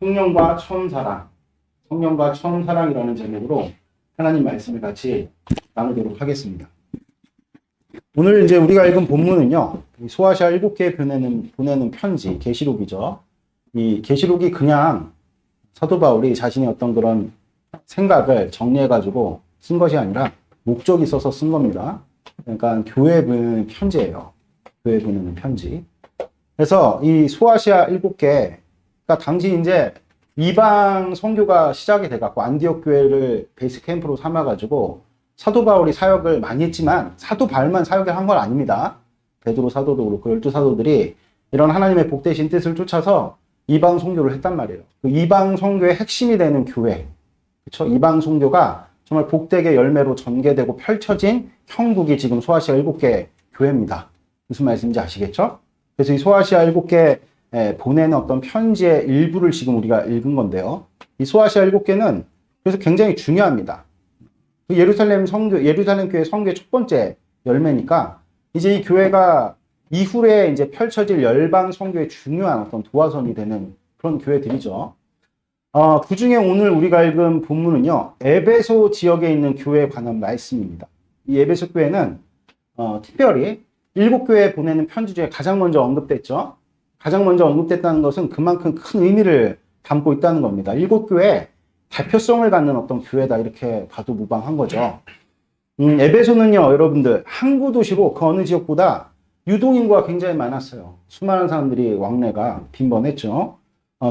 성령과 처음 사랑, 성령과 처음 사랑이라는 제목으로 하나님 말씀을 같이 나누도록 하겠습니다. 오늘 이제 우리가 읽은 본문은요, 소아시아 7개에 보내는 편지, 계시록이죠. 이 계시록이 그냥 사도 바울이 자신의 어떤 그런 생각을 정리해가지고 쓴 것이 아니라 목적이 있어서 쓴 겁니다. 그러니까 교회에 보내는 편지예요. 교회에 보내는 편지. 그래서 이 소아시아 7개가 당시 이제 이방 선교가 시작이 돼갖고 안디옥 교회를 베이스 캠프로 삼아가지고 사도 바울이 사역을 많이 했지만 사도 바울만 사역을 한 건 아닙니다. 베드로 사도도 그렇고 12사도들이 이런 하나님의 복되신 뜻을 쫓아서 이방 선교를 했단 말이에요. 그 이방 선교의 핵심이 되는 교회, 그렇죠? 이방 선교가 정말 복되게 열매로 전개되고 펼쳐진 형국이 지금 소아시아 7개 교회입니다. 무슨 말씀인지 아시겠죠? 그래서 이 소아시아 7개 보내는 어떤 편지의 일부를 지금 우리가 읽은 건데요. 이 소아시아 7개는 그래서 굉장히 중요합니다. 예루살렘 교회 선교의 첫 번째 열매니까 이제 이 교회가 이후에 이제 펼쳐질 열방 선교의 중요한 어떤 도화선이 되는 그런 교회들이죠. 그 중에 오늘 우리가 읽은 본문은요, 에베소 지역에 있는 교회에 관한 말씀입니다. 이 에베소 교회는 특별히 7교회에 보내는 편지 중에 가장 먼저 언급됐죠. 가장 먼저 언급됐다는 것은 그만큼 큰 의미를 담고 있다는 겁니다. 7교회 대표성을 갖는 어떤 교회다, 이렇게 봐도 무방한 거죠. 에베소는요, 여러분들 항구 도시로 그 어느 지역보다 유동인구가 굉장히 많았어요. 수많은 사람들이 왕래가 빈번했죠.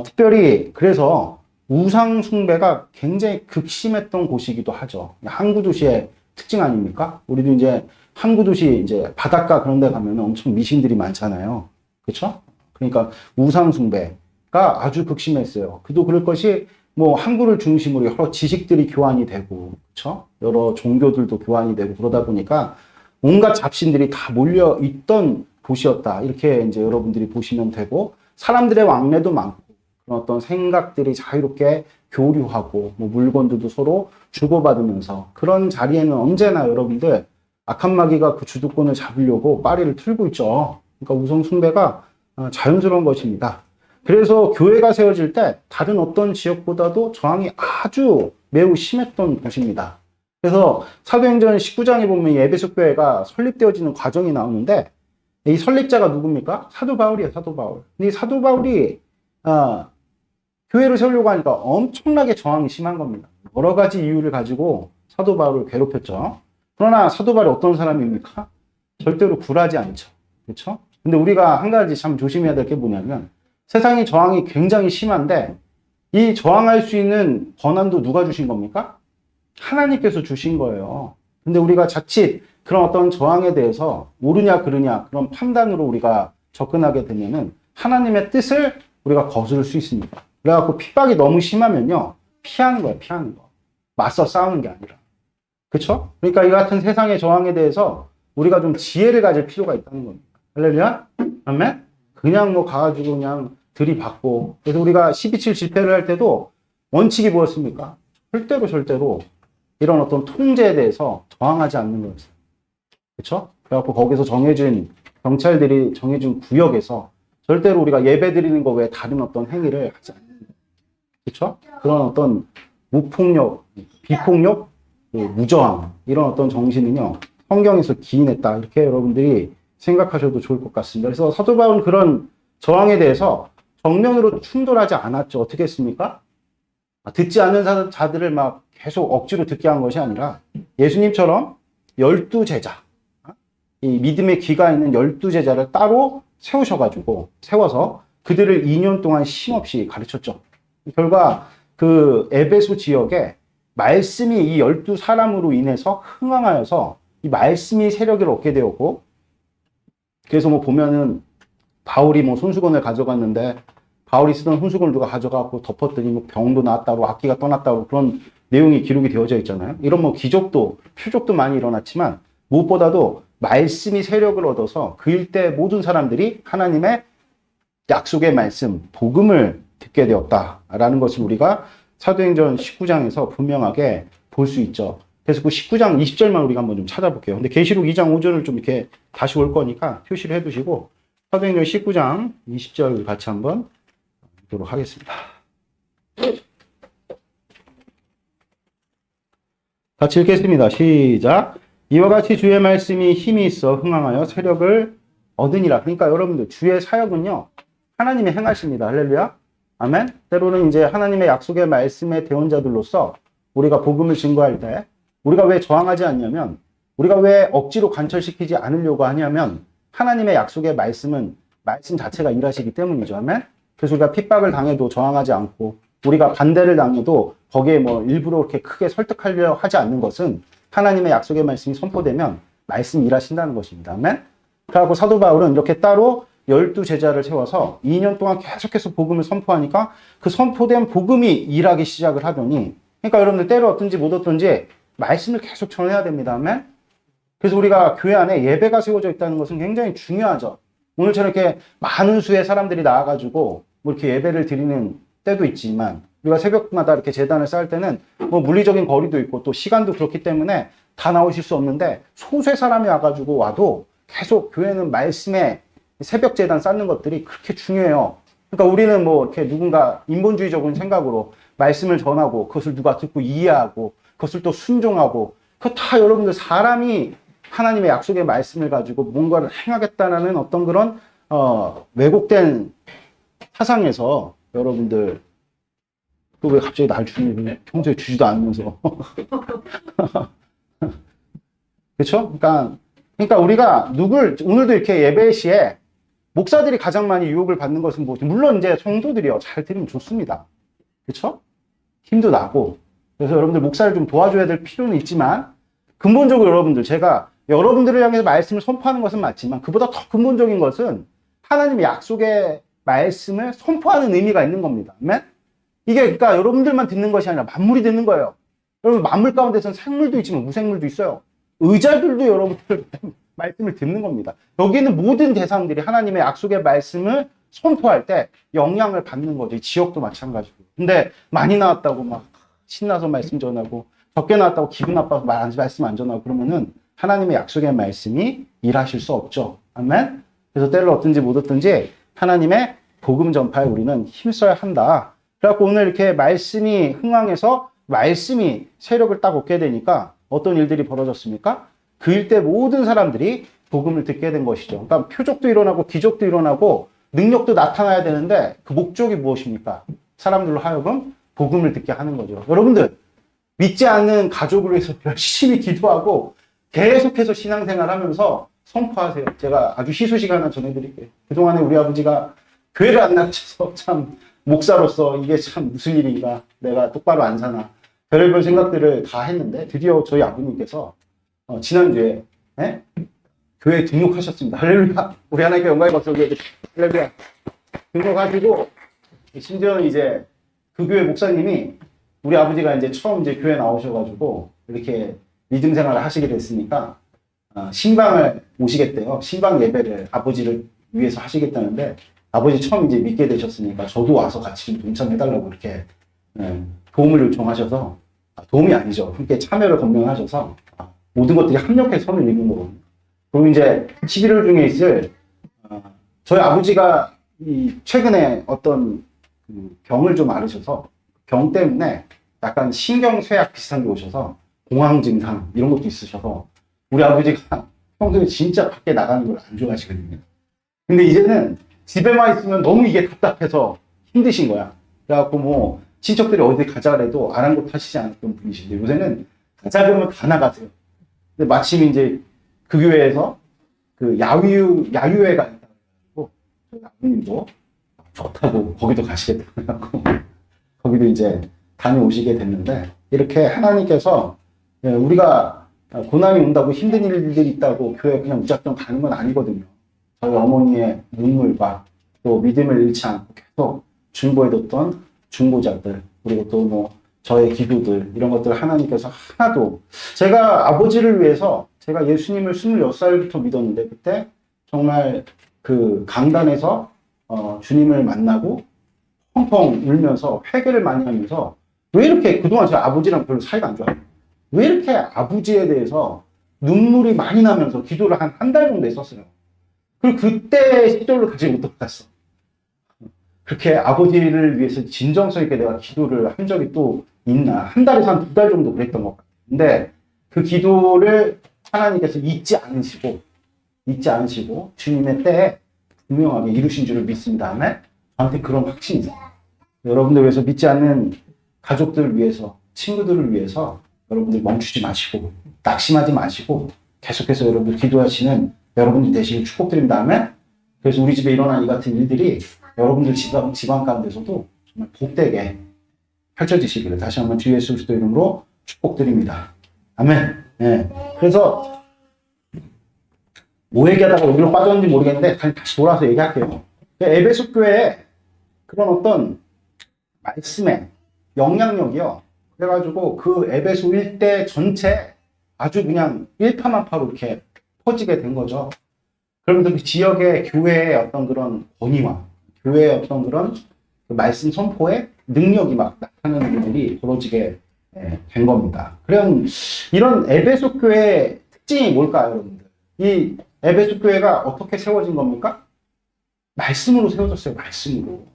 특별히 그래서 우상 숭배가 굉장히 극심했던 곳이기도 하죠. 항구 도시의 특징 아닙니까? 우리도 이제 항구 도시 이제 바닷가 그런 데 가면 엄청 미신들이 많잖아요. 그렇죠? 그러니까 우상 숭배가 아주 극심했어요. 그도 그럴 것이 뭐 항구를 중심으로 여러 지식들이 교환이 되고, 그렇죠? 여러 종교들도 교환이 되고 그러다 보니까 온갖 잡신들이 다 몰려 있던 도시였다. 이렇게 이제 여러분들이 보시면 되고, 사람들의 왕래도 많고, 그런 어떤 생각들이 자유롭게 교류하고, 뭐 물건들도 서로 주고받으면서 그런 자리에는 언제나 여러분들 악한 마귀가 그 주도권을 잡으려고 빠리를 틀고 있죠. 그러니까 우상 숭배가 자연스러운 것입니다. 그래서 교회가 세워질 때 다른 어떤 지역보다도 저항이 아주 매우 심했던 곳입니다. 그래서 사도행전 19장에 보면 이 에베소 교회가 설립되어지는 과정이 나오는데, 이 설립자가 누굽니까? 사도 바울이에요, 사도 바울. 근데 이 사도 바울이 교회를 세우려고 하니까 엄청나게 저항이 심한 겁니다. 여러 가지 이유를 가지고 사도 바울을 괴롭혔죠. 그러나 사도 바울이 어떤 사람입니까? 절대로 굴하지 않죠. 그렇죠? 근데 우리가 한 가지 참 조심해야 될 게 뭐냐면, 세상의 저항이 굉장히 심한데 이 저항할 수 있는 권한도 누가 주신 겁니까? 하나님께서 주신 거예요. 근데 우리가 자칫 그런 어떤 저항에 대해서 옳으냐 그르냐 그런 판단으로 우리가 접근하게 되면은 하나님의 뜻을 우리가 거스를 수 있습니다. 그래갖고 핍박이 너무 심하면요, 피하는 거예요, 피하는 거. 맞서 싸우는 게 아니라. 그렇죠? 그러니까 이 같은 세상의 저항에 대해서 우리가 좀 지혜를 가질 필요가 있다는 겁니다. 할렐루야? 아멘? 그냥 뭐 가가지고 그냥 들이받고. 그래서 우리가 12.7 집회를 할 때도 원칙이 뭐였습니까? 절대로 이런 어떤 통제에 대해서 저항하지 않는 거였어요. 그렇죠? 그래갖고 거기서 경찰들이 정해준 구역에서 절대로 우리가 예배 드리는 거 외에 다른 어떤 행위를 하지 않는 거예요. 그렇죠? 그런 어떤 무폭력, 비폭력, 무저항, 이런 어떤 정신은요, 성경에서 기인했다. 이렇게 여러분들이 생각하셔도 좋을 것 같습니다. 그래서 사도 바울은 그런 저항에 대해서 정면으로 충돌하지 않았죠. 어떻게 했습니까? 듣지 않는 자들을 막 계속 억지로 듣게 한 것이 아니라 예수님처럼 12제자, 이 믿음의 귀가 있는 12제자를 따로 세워서 그들을 2년 동안 쉼없이 가르쳤죠. 결과 그 에베소 지역에 말씀이 이 12사람으로 인해서 흥황하여서 이 말씀이 세력을 얻게 되었고, 그래서 뭐 보면은 바울이 뭐 손수건을 가져갔는데 바울이 쓰던 손수건을 누가 가져가고 덮었더니 뭐 병도 나았다고 악기가 떠났다고 그런 내용이 기록이 되어져 있잖아요. 이런 뭐 기적도 표적도 많이 일어났지만 무엇보다도 말씀이 세력을 얻어서 그 일대 모든 사람들이 하나님의 약속의 말씀, 복음을 듣게 되었다라는 것을 우리가 사도행전 19장에서 분명하게 볼 수 있죠. 그래서 그 19장 20절만 우리가 한번 좀 찾아볼게요. 근데 계시록 2장 5절을 좀 이렇게 다시 올 거니까 표시를 해두시고 사도행전 19장 20절 같이 한번 보도록 하겠습니다. 같이 읽겠습니다. 시작. 이와 같이 주의 말씀이 힘이 있어 흥황하여 세력을 얻으니라. 그러니까 여러분들 주의 사역은요, 하나님이 행하십니다. 할렐루야. 아멘. 때로는 이제 하나님의 약속의 말씀의 대언자들로서 우리가 복음을 증거할 때 우리가 왜 저항하지 않냐면, 우리가 왜 억지로 관철시키지 않으려고 하냐면, 하나님의 약속의 말씀은 말씀 자체가 일하시기 때문이죠. 아멘. 그래서 우리가 핍박을 당해도 저항하지 않고, 우리가 반대를 당해도 거기에 뭐 일부러 이렇게 크게 설득하려 하지 않는 것은 하나님의 약속의 말씀이 선포되면 말씀이 일하신다는 것입니다. 아멘. 그래갖고 사도 바울은 이렇게 따로 12제자를 세워서 2년 동안 계속해서 복음을 선포하니까 그 선포된 복음이 일하기 시작을 하더니, 그러니까 여러분들 때로 어떤지 못 어떤지 말씀을 계속 전해야 됩니다. 아멘. 그래서 우리가 교회 안에 예배가 세워져 있다는 것은 굉장히 중요하죠. 오늘처럼 이렇게 많은 수의 사람들이 나와가지고 뭐 이렇게 예배를 드리는 때도 있지만, 우리가 새벽마다 이렇게 제단을 쌓을 때는 뭐 물리적인 거리도 있고 또 시간도 그렇기 때문에 다 나오실 수 없는데, 소수의 사람이 와가지고 와도 계속 교회는 말씀에 새벽 제단 쌓는 것들이 그렇게 중요해요. 그러니까 우리는 뭐 이렇게 누군가 인본주의적인 생각으로 말씀을 전하고 그것을 누가 듣고 이해하고 그것을 또 순종하고, 그거 다 여러분들 사람이 하나님의 약속의 말씀을 가지고 뭔가를 행하겠다는 어떤 그런 왜곡된 사상에서 여러분들, 또 왜 갑자기 날 주니? 평소에 주지도 않으면서. 그렇죠? 그러니까 우리가 오늘도 이렇게 예배 시에 목사들이 가장 많이 유혹을 받는 것은 뭐, 물론 이제 성도들이요, 잘 들으면 좋습니다. 그렇죠? 힘도 나고. 그래서 여러분들 목사를 좀 도와줘야 될 필요는 있지만, 근본적으로 여러분들, 제가 여러분들을 향해서 말씀을 선포하는 것은 맞지만, 그보다 더 근본적인 것은 하나님의 약속의 말씀을 선포하는 의미가 있는 겁니다. 아멘? 이게 그러니까 여러분들만 듣는 것이 아니라 만물이 듣는 거예요. 여러분, 만물 가운데서는 생물도 있지만 무생물도 있어요. 의자들도 여러분들 말씀을 듣는 겁니다. 여기는 모든 대상들이 하나님의 약속의 말씀을 선포할 때 영향을 받는 거죠. 지역도 마찬가지고. 근데 많이 나왔다고 막 신나서 말씀 전하고, 적게 나왔다고 기분 나빠서 말씀 안 전하고 그러면은 하나님의 약속의 말씀이 일하실 수 없죠. 아멘? 그래서 때를 얻든지 못 얻든지 하나님의 복음 전파에 우리는 힘써야 한다. 그래갖고 오늘 이렇게 말씀이 흥황해서 말씀이 세력을 딱 얻게 되니까 어떤 일들이 벌어졌습니까? 그 일대 모든 사람들이 복음을 듣게 된 것이죠. 그러니까 표적도 일어나고 기적도 일어나고 능력도 나타나야 되는데, 그 목적이 무엇입니까? 사람들로 하여금 복음을 듣게 하는 거죠. 여러분들, 믿지 않는 가족을 위해서 열심히 기도하고 계속해서 신앙생활 하면서 선포하세요. 제가 아주 희소식 하나 전해드릴게요. 그동안에 우리 아버지가 교회를 안 나가셔서 참, 목사로서 이게 참 무슨 일인가, 내가 똑바로 안 사나, 별의별 생각들을 다 했는데 드디어 저희 아버님께서 지난주에 교회에 등록하셨습니다. 할렐루야. 우리 하나님께 영광의 박수 올려드립니다. 할렐루야. 등록하시고, 심지어는 이제 그 교회 목사님이, 우리 아버지가 이제 처음 이제 교회 나오셔가지고 이렇게 믿음 생활을 하시게 됐으니까 신방을 모시겠대요. 신방 예배를 아버지를 위해서 하시겠다는데, 아버지 처음 이제 믿게 되셨으니까 저도 와서 같이 좀 동참해달라고 이렇게 도움을 요청하셔서, 도움이 아니죠. 함께 참여를 권면하셔서 모든 것들이 합력해서 선을 이룬 거거든요. 그리고 이제 11월 중에 있을 저희 아버지가 최근에 어떤 병을 좀 앓으셔서, 병 때문에 약간 신경쇠약 비슷한 게 오셔서 공황 증상 이런 것도 있으셔서, 우리 아버지가 평소에 진짜 밖에 나가는 걸 안 좋아하시거든요. 근데 이제는 집에만 있으면 너무 이게 답답해서 힘드신 거야. 그래갖고 뭐 친척들이 어디 가자 그래도 아랑곳하시지 않았던 분이신데, 요새는 가자 그러면 다 나가세요. 근데 마침 이제 그 교회에서 그 야유회가 있다고 저희 아버님도 좋다고 거기도 가시겠다고 해갖고 거기도 이제 다녀오시게 됐는데, 이렇게 하나님께서 우리가 고난이 온다고 힘든 일들이 있다고 교회 그냥 무작정 가는 건 아니거든요. 저희 어머니의 눈물과 또 믿음을 잃지 않고 계속 중보해뒀던 중보자들, 그리고 또 뭐 저의 기도들, 이런 것들을 하나님께서 하나도, 제가 아버지를 위해서 제가 예수님을 26살부터 믿었는데, 그때 정말 그 강단에서 주님을 만나고 펑펑 울면서 회개를 많이 하면서, 왜 이렇게 그동안 제 아버지랑 별로 사이가 안 좋아요? 왜 이렇게 아버지에 대해서 눈물이 많이 나면서 기도를 한 달 정도 했었어요. 그리고 그때 시절로 다시 못 돌아갔어. 그렇게 아버지를 위해서 진정성 있게 내가 기도를 한 적이 또 있나? 한 달에서 한 2달 정도 그랬던 것 같아요. 근데 그 기도를 하나님께서 잊지 않으시고 주님의 때에 분명하게 이루신 줄을 믿습니다. 아멘? 저한테 그런 확신이 있어요. 여러분들 위해서 믿지 않는 가족들을 위해서, 친구들을 위해서 여러분들 멈추지 마시고, 낙심하지 마시고, 계속해서 여러분들 기도하시는 여러분들 되시길 축복드립니다. 아멘? 그래서 우리 집에 일어난 이 같은 일들이 여러분들 집안 가운데서도 정말 복되게 펼쳐지시기를 다시 한번 주 예수 그리스도 이름으로 축복드립니다. 아멘. 네. 그래서 뭐 얘기하다가 여기로 빠졌는지 모르겠는데 다시 돌아서 얘기할게요. 에베소 교회에 그런 어떤 말씀의 영향력이요. 그래가지고 그 에베소 일대 전체 아주 그냥 일파만파로 이렇게 퍼지게 된 거죠. 그러면서 그 지역의 교회의 어떤 그런 권위와 교회의 어떤 그런 그 말씀 선포의 능력이 막 나타나는 일들이 벌어지게 된 겁니다. 그럼 이런 에베소 교회의 특징이 뭘까요, 여러분들? 이 에베소 교회가 어떻게 세워진 겁니까? 말씀으로 세워졌어요, 말씀으로.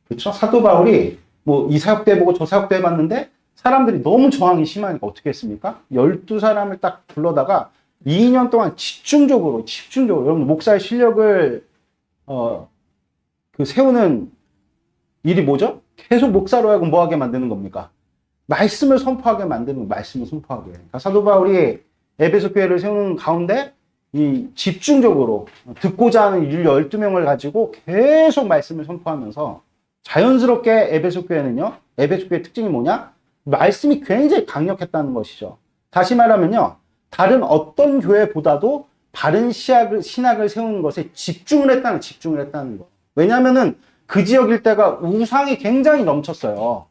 그렇죠? 사도 바울이 뭐 이 사역도 해보고 저 사역도 해봤는데 사람들이 너무 저항이 심하니까 어떻게 했습니까? 12사람을 딱 불러다가 2년 동안 집중적으로 여러분 목사의 실력을 그 세우는 일이 뭐죠? 계속 목사로 하고 뭐하게 만드는 겁니까? 말씀을 선포하게 만드는 말씀을 선포하게. 그러니까 사도 바울이 에베소 교회를 세우는 가운데 이 집중적으로 듣고자 하는 일 12명을 가지고 계속 말씀을 선포하면서 자연스럽게 에베소 교회는요. 에베소 교회의 특징이 뭐냐? 말씀이 굉장히 강력했다는 것이죠. 다시 말하면요. 다른 어떤 교회보다도 바른 신학을 세우는 것에 집중을 했다는 거. 왜냐하면은 그 지역 일대가 우상이 굉장히 넘쳤어요.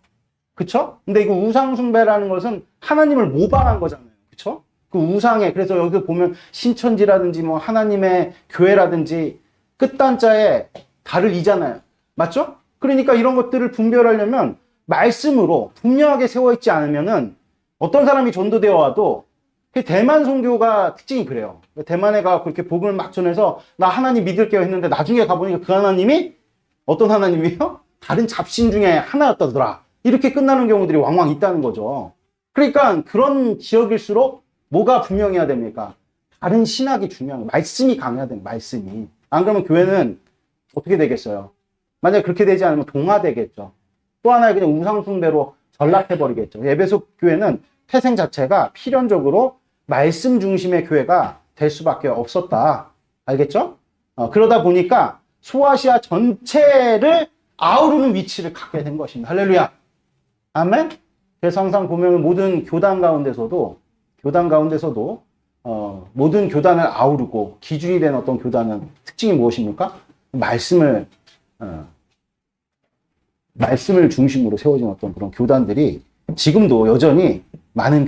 그쵸? 근데 이거 우상숭배라는 것은 하나님을 모방한 거잖아요. 그쵸? 그 우상에, 그래서 여기 보면 신천지라든지 뭐 하나님의 교회라든지 끝단자에 달을 이잖아요. 맞죠? 그러니까 이런 것들을 분별하려면 말씀으로 분명하게 세워있지 않으면은 어떤 사람이 전도되어 와도 대만 선교가 특징이 그래요. 대만에 가서 그렇게 복음을 막 전해서 나 하나님 믿을게요 했는데 나중에 가보니까 그 하나님이 어떤 하나님이에요? 다른 잡신 중에 하나였다더라. 이렇게 끝나는 경우들이 왕왕 있다는 거죠. 그러니까 그런 지역일수록 뭐가 분명해야 됩니까? 다른 신학이 중요한 거예요. 말씀이 강해야 됩니다. 말씀이. 안 그러면 교회는 어떻게 되겠어요? 만약에 그렇게 되지 않으면 동화되겠죠. 또 하나의 그냥 우상숭배로 전락해버리겠죠. 에베소 교회는 태생 자체가 필연적으로 말씀 중심의 교회가 될 수밖에 없었다. 알겠죠? 그러다 보니까 소아시아 전체를 아우르는 위치를 갖게 된 것입니다. 할렐루야. 아멘? 그래서 항상 보면 모든 교단 가운데서도 모든 교단을 아우르고 기준이 된 어떤 교단은 특징이 무엇입니까? 말씀을 중심으로 세워진 어떤 그런 교단들이 지금도 여전히 많은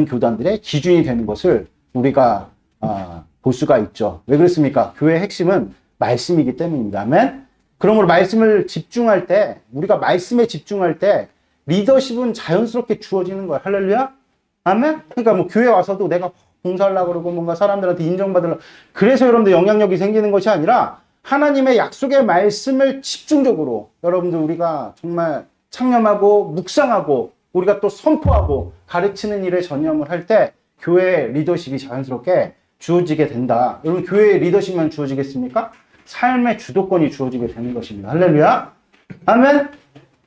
교단들의 기준이 되는 것을 우리가 볼 수가 있죠. 왜 그렇습니까? 교회의 핵심은 말씀이기 때문입니다. 아멘? 그러므로 말씀을 집중할 때, 우리가 말씀에 집중할 때 리더십은 자연스럽게 주어지는 거예요. 할렐루야? 아멘? 그러니까 뭐 교회 와서도 내가 봉사하려고 그러고 뭔가 사람들한테 인정받으려고, 그래서 여러분들 영향력이 생기는 것이 아니라 하나님의 약속의 말씀을 집중적으로 여러분들 우리가 정말 창념하고 묵상하고 우리가 또 선포하고 가르치는 일에 전념을 할 때 교회의 리더십이 자연스럽게 주어지게 된다. 여러분 교회의 리더십만 주어지겠습니까? 삶의 주도권이 주어지게 되는 것입니다. 할렐루야. 아멘.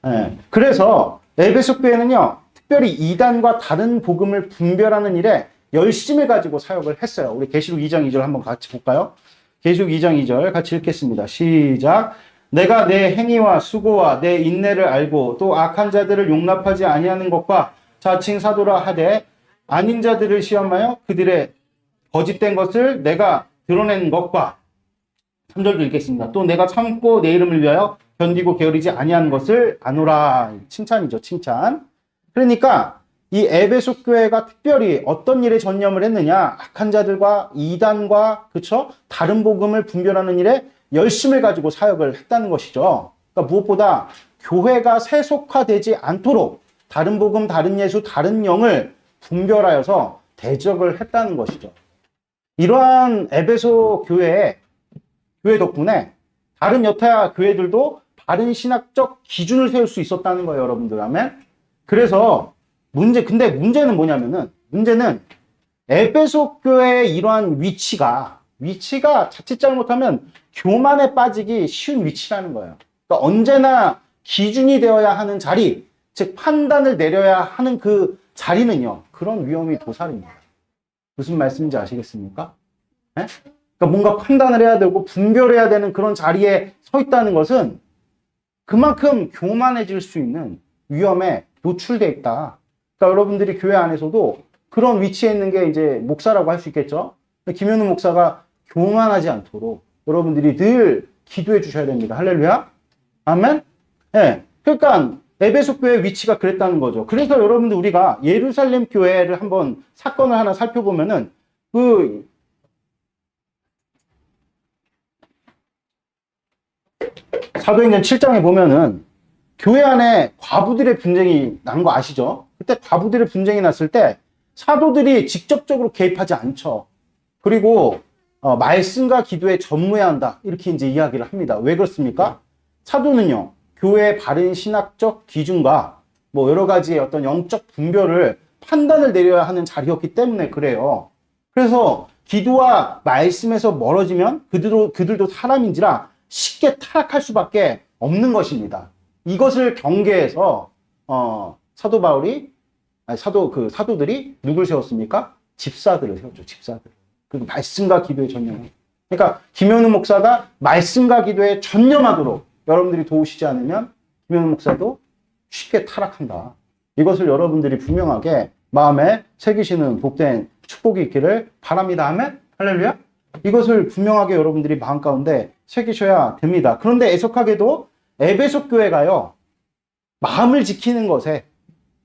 네. 그래서 에베소 교회는요. 특별히 이단과 다른 복음을 분별하는 일에 열심을 가지고 사역을 했어요. 우리 계시록 2장 2절 한번 같이 볼까요? 계시록 2장 2절 같이 읽겠습니다. 시작. 내가 내 행위와 수고와 내 인내를 알고 또 악한 자들을 용납하지 아니하는 것과 자칭 사도라 하되 아닌 자들을 시험하여 그들의 거짓된 것을 내가 드러낸 것과 3절도 읽겠습니다. 또 내가 참고 내 이름을 위하여 견디고 게으르지 아니한 것을 아노라. 칭찬이죠, 칭찬. 그러니까 이 에베소 교회가 특별히 어떤 일에 전념을 했느냐? 악한 자들과 이단과 그쵸? 다른 복음을 분별하는 일에 열심을 가지고 사역을 했다는 것이죠. 그러니까 무엇보다 교회가 세속화되지 않도록 다른 복음, 다른 예수, 다른 영을 분별하여서 대적을 했다는 것이죠. 이러한 에베소 교회 덕분에 다른 여타 교회들도 바른 신학적 기준을 세울 수 있었다는 거예요, 여러분들. 아멘? 그래서 근데 문제는 뭐냐면은, 문제는 에베소 교회의 이러한 위치가 자칫 잘못하면 교만에 빠지기 쉬운 위치라는 거예요. 그러니까 언제나 기준이 되어야 하는 자리, 즉 판단을 내려야 하는 그 자리는요, 그런 위험이 도사립니다. 무슨 말씀인지 아시겠습니까? 네? 그러니까 뭔가 판단을 해야 되고 분별해야 되는 그런 자리에 서 있다는 것은 그만큼 교만해질 수 있는 위험에 노출돼 있다. 그러니까 여러분들이 교회 안에서도 그런 위치에 있는 게 이제 목사라고 할 수 있겠죠. 김현우 목사가 교만하지 않도록 여러분들이 늘 기도해 주셔야 됩니다. 할렐루야. 아멘. 네. 그러니까 에베소 교회의 위치가 그랬다는 거죠. 그래서 여러분들 우리가 예루살렘 교회를 한번 사건을 하나 살펴보면은 그 사도행전 7장에 보면은 교회 안에 과부들의 분쟁이 난 거 아시죠? 그때 과부들의 분쟁이 났을 때 사도들이 직접적으로 개입하지 않죠. 그리고 말씀과 기도에 전무해야 한다. 이렇게 이제 이야기를 합니다. 왜 그렇습니까? 사도는요, 교회의 바른 신학적 기준과 뭐 여러 가지의 어떤 영적 분별을 판단을 내려야 하는 자리였기 때문에 그래요. 그래서 기도와 말씀에서 멀어지면 그들도 사람인지라 쉽게 타락할 수밖에 없는 것입니다. 이것을 경계해서 사도 바울이 사도들이 누굴 세웠습니까? 집사들을 세웠죠. 집사들. 그리고 말씀과 기도에 전념해. 그러니까 김현우 목사가 말씀과 기도에 전념하도록 여러분들이 도우시지 않으면 김현우 목사도 쉽게 타락한다. 이것을 여러분들이 분명하게 마음에 새기시는 복된 축복이 있기를 바랍니다. 아멘. 할렐루야. 이것을 분명하게 여러분들이 마음 가운데 새기셔야 됩니다. 그런데 애석하게도 에베소 교회가요, 마음을 지키는 것에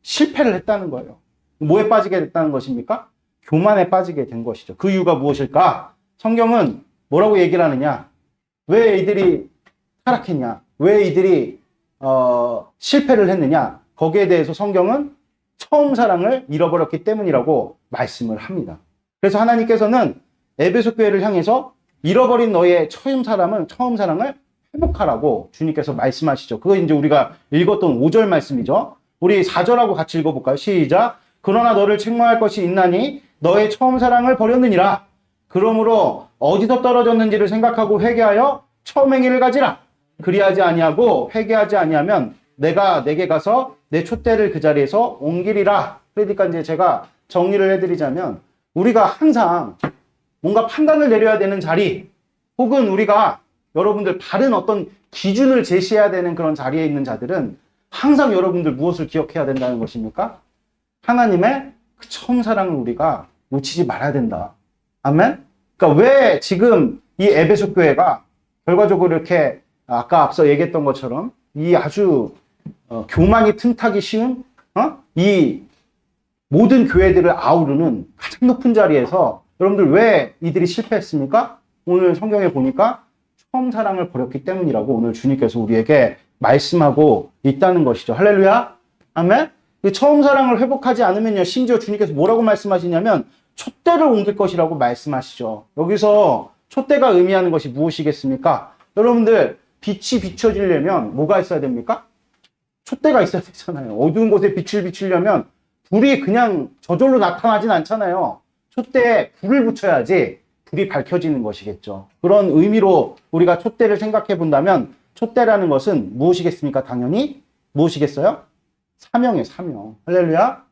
실패를 했다는 거예요. 뭐에 빠지게 됐다는 것입니까? 교만에 빠지게 된 것이죠. 그 이유가 무엇일까? 성경은 뭐라고 얘기를 하느냐? 왜 이들이 타락했냐? 왜 이들이 실패를 했느냐? 거기에 대해서 성경은 처음 사랑을 잃어버렸기 때문이라고 말씀을 합니다. 그래서 하나님께서는 에베소 교회를 향해서 잃어버린 너의 처음 사랑을 회복하라고 주님께서 말씀하시죠. 그거 이제 우리가 읽었던 5절 말씀이죠. 우리 4절하고 같이 읽어볼까요? 시작. 그러나 너를 책망할 것이 있나니 너의 처음 사랑을 버렸느니라. 그러므로 어디서 떨어졌는지를 생각하고 회개하여 처음 행위를 가지라. 그리하지 아니하고 회개하지 아니하면 내가 내게 가서 내 촛대를 그 자리에서 옮기리라. 그러니까 이제 제가 정리를 해드리자면 우리가 항상 뭔가 판단을 내려야 되는 자리, 혹은 우리가 여러분들 바른 어떤 기준을 제시해야 되는 그런 자리에 있는 자들은 항상 여러분들 무엇을 기억해야 된다는 것입니까? 하나님의 그 처음 사랑을 우리가 놓치지 말아야 된다. 아멘? 그러니까 왜 지금 이 에베소 교회가 결과적으로 이렇게 아까 앞서 얘기했던 것처럼 이 아주 교만이 틈타기 쉬운 이 모든 교회들을 아우르는 가장 높은 자리에서 여러분들 왜 이들이 실패했습니까? 오늘 성경에 보니까 처음 사랑을 버렸기 때문이라고 오늘 주님께서 우리에게 말씀하고 있다는 것이죠. 할렐루야. 아멘. 그 처음 사랑을 회복하지 않으면요, 심지어 주님께서 뭐라고 말씀하시냐면 촛대를 옮길 것이라고 말씀하시죠. 여기서 촛대가 의미하는 것이 무엇이겠습니까? 여러분들 빛이 비춰지려면 뭐가 있어야 됩니까? 촛대가 있어야 되잖아요. 어두운 곳에 빛을 비추려면 불이 그냥 저절로 나타나진 않잖아요. 촛대에 불을 붙여야지 불이 밝혀지는 것이겠죠. 그런 의미로 우리가 촛대를 생각해 본다면 촛대라는 것은 무엇이겠습니까? 당연히 무엇이겠어요? 사명이에요. 사명. 할렐루야.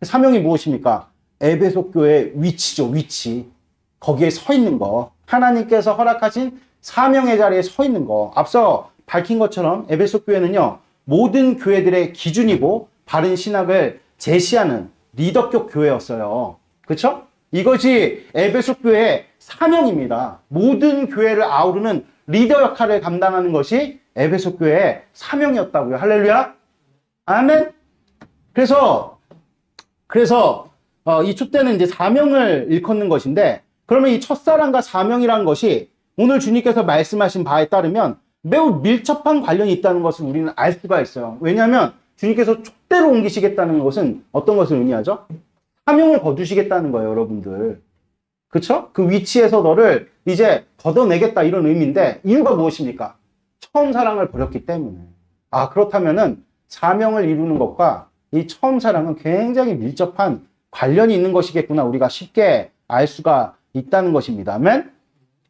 사명이 무엇입니까? 에베소 교회의 위치죠. 위치. 거기에 서 있는 거. 하나님께서 허락하신 사명의 자리에 서 있는 거. 앞서 밝힌 것처럼 에베소 교회는요, 모든 교회들의 기준이고 바른 신학을 제시하는 리더격 교회였어요. 그렇죠? 이것이 에베소 교회의 사명입니다. 모든 교회를 아우르는 리더 역할을 감당하는 것이 에베소 교회의 사명이었다고요. 할렐루야. 아멘. 그래서 이 촛대는 이제 사명을 일컫는 것인데, 그러면 이 첫사랑과 사명이라는 것이 오늘 주님께서 말씀하신 바에 따르면 매우 밀접한 관련이 있다는 것을 우리는 알 수가 있어요. 왜냐하면 주님께서 촛대로 옮기시겠다는 것은 어떤 것을 의미하죠? 사명을 거두시겠다는 거예요, 여러분들. 그쵸? 그 위치에서 너를 이제 걷어내겠다, 이런 의미인데, 이유가 무엇입니까? 처음 사랑을 버렸기 때문에. 아, 그렇다면은 사명을 이루는 것과 이 처음 사랑은 굉장히 밀접한 관련이 있는 것이겠구나. 우리가 쉽게 알 수가 있다는 것입니다. 아멘?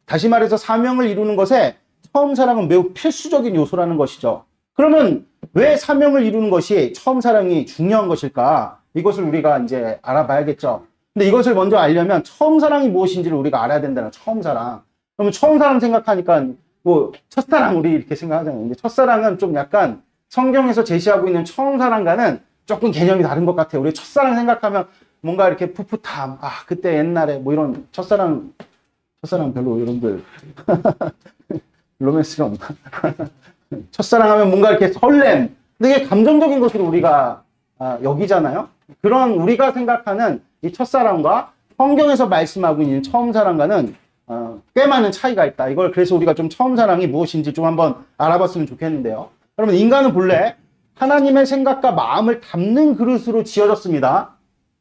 다시 말해서 사명을 이루는 것에 처음 사랑은 매우 필수적인 요소라는 것이죠. 그러면 왜 사명을 이루는 것이 처음 사랑이 중요한 것일까? 이것을 우리가 이제 알아봐야겠죠. 근데 이것을 먼저 알려면 처음 사랑이 무엇인지를 우리가 알아야 된다는 처음 사랑. 그러면 처음 사랑 생각하니까 뭐 첫사랑 우리 이렇게 생각하잖아요. 근데 첫사랑은 좀 약간 성경에서 제시하고 있는 처음 사랑과는 조금 개념이 다른 것 같아요. 우리 첫사랑 생각하면 뭔가 이렇게 풋풋함, 아 그때 옛날에 뭐 이런 첫사랑 별로 여러분들 로맨스가 없나? 첫사랑 하면 뭔가 이렇게 설렘, 되게 감정적인 것으로 우리가 여기잖아요. 그런 우리가 생각하는 이 첫사랑과 성경에서 말씀하고 있는 처음 사랑과는 꽤 많은 차이가 있다. 이걸 그래서 우리가 좀 처음 사랑이 무엇인지 좀 한번 알아봤으면 좋겠는데요. 여러분, 인간은 본래 하나님의 생각과 마음을 담는 그릇으로 지어졌습니다.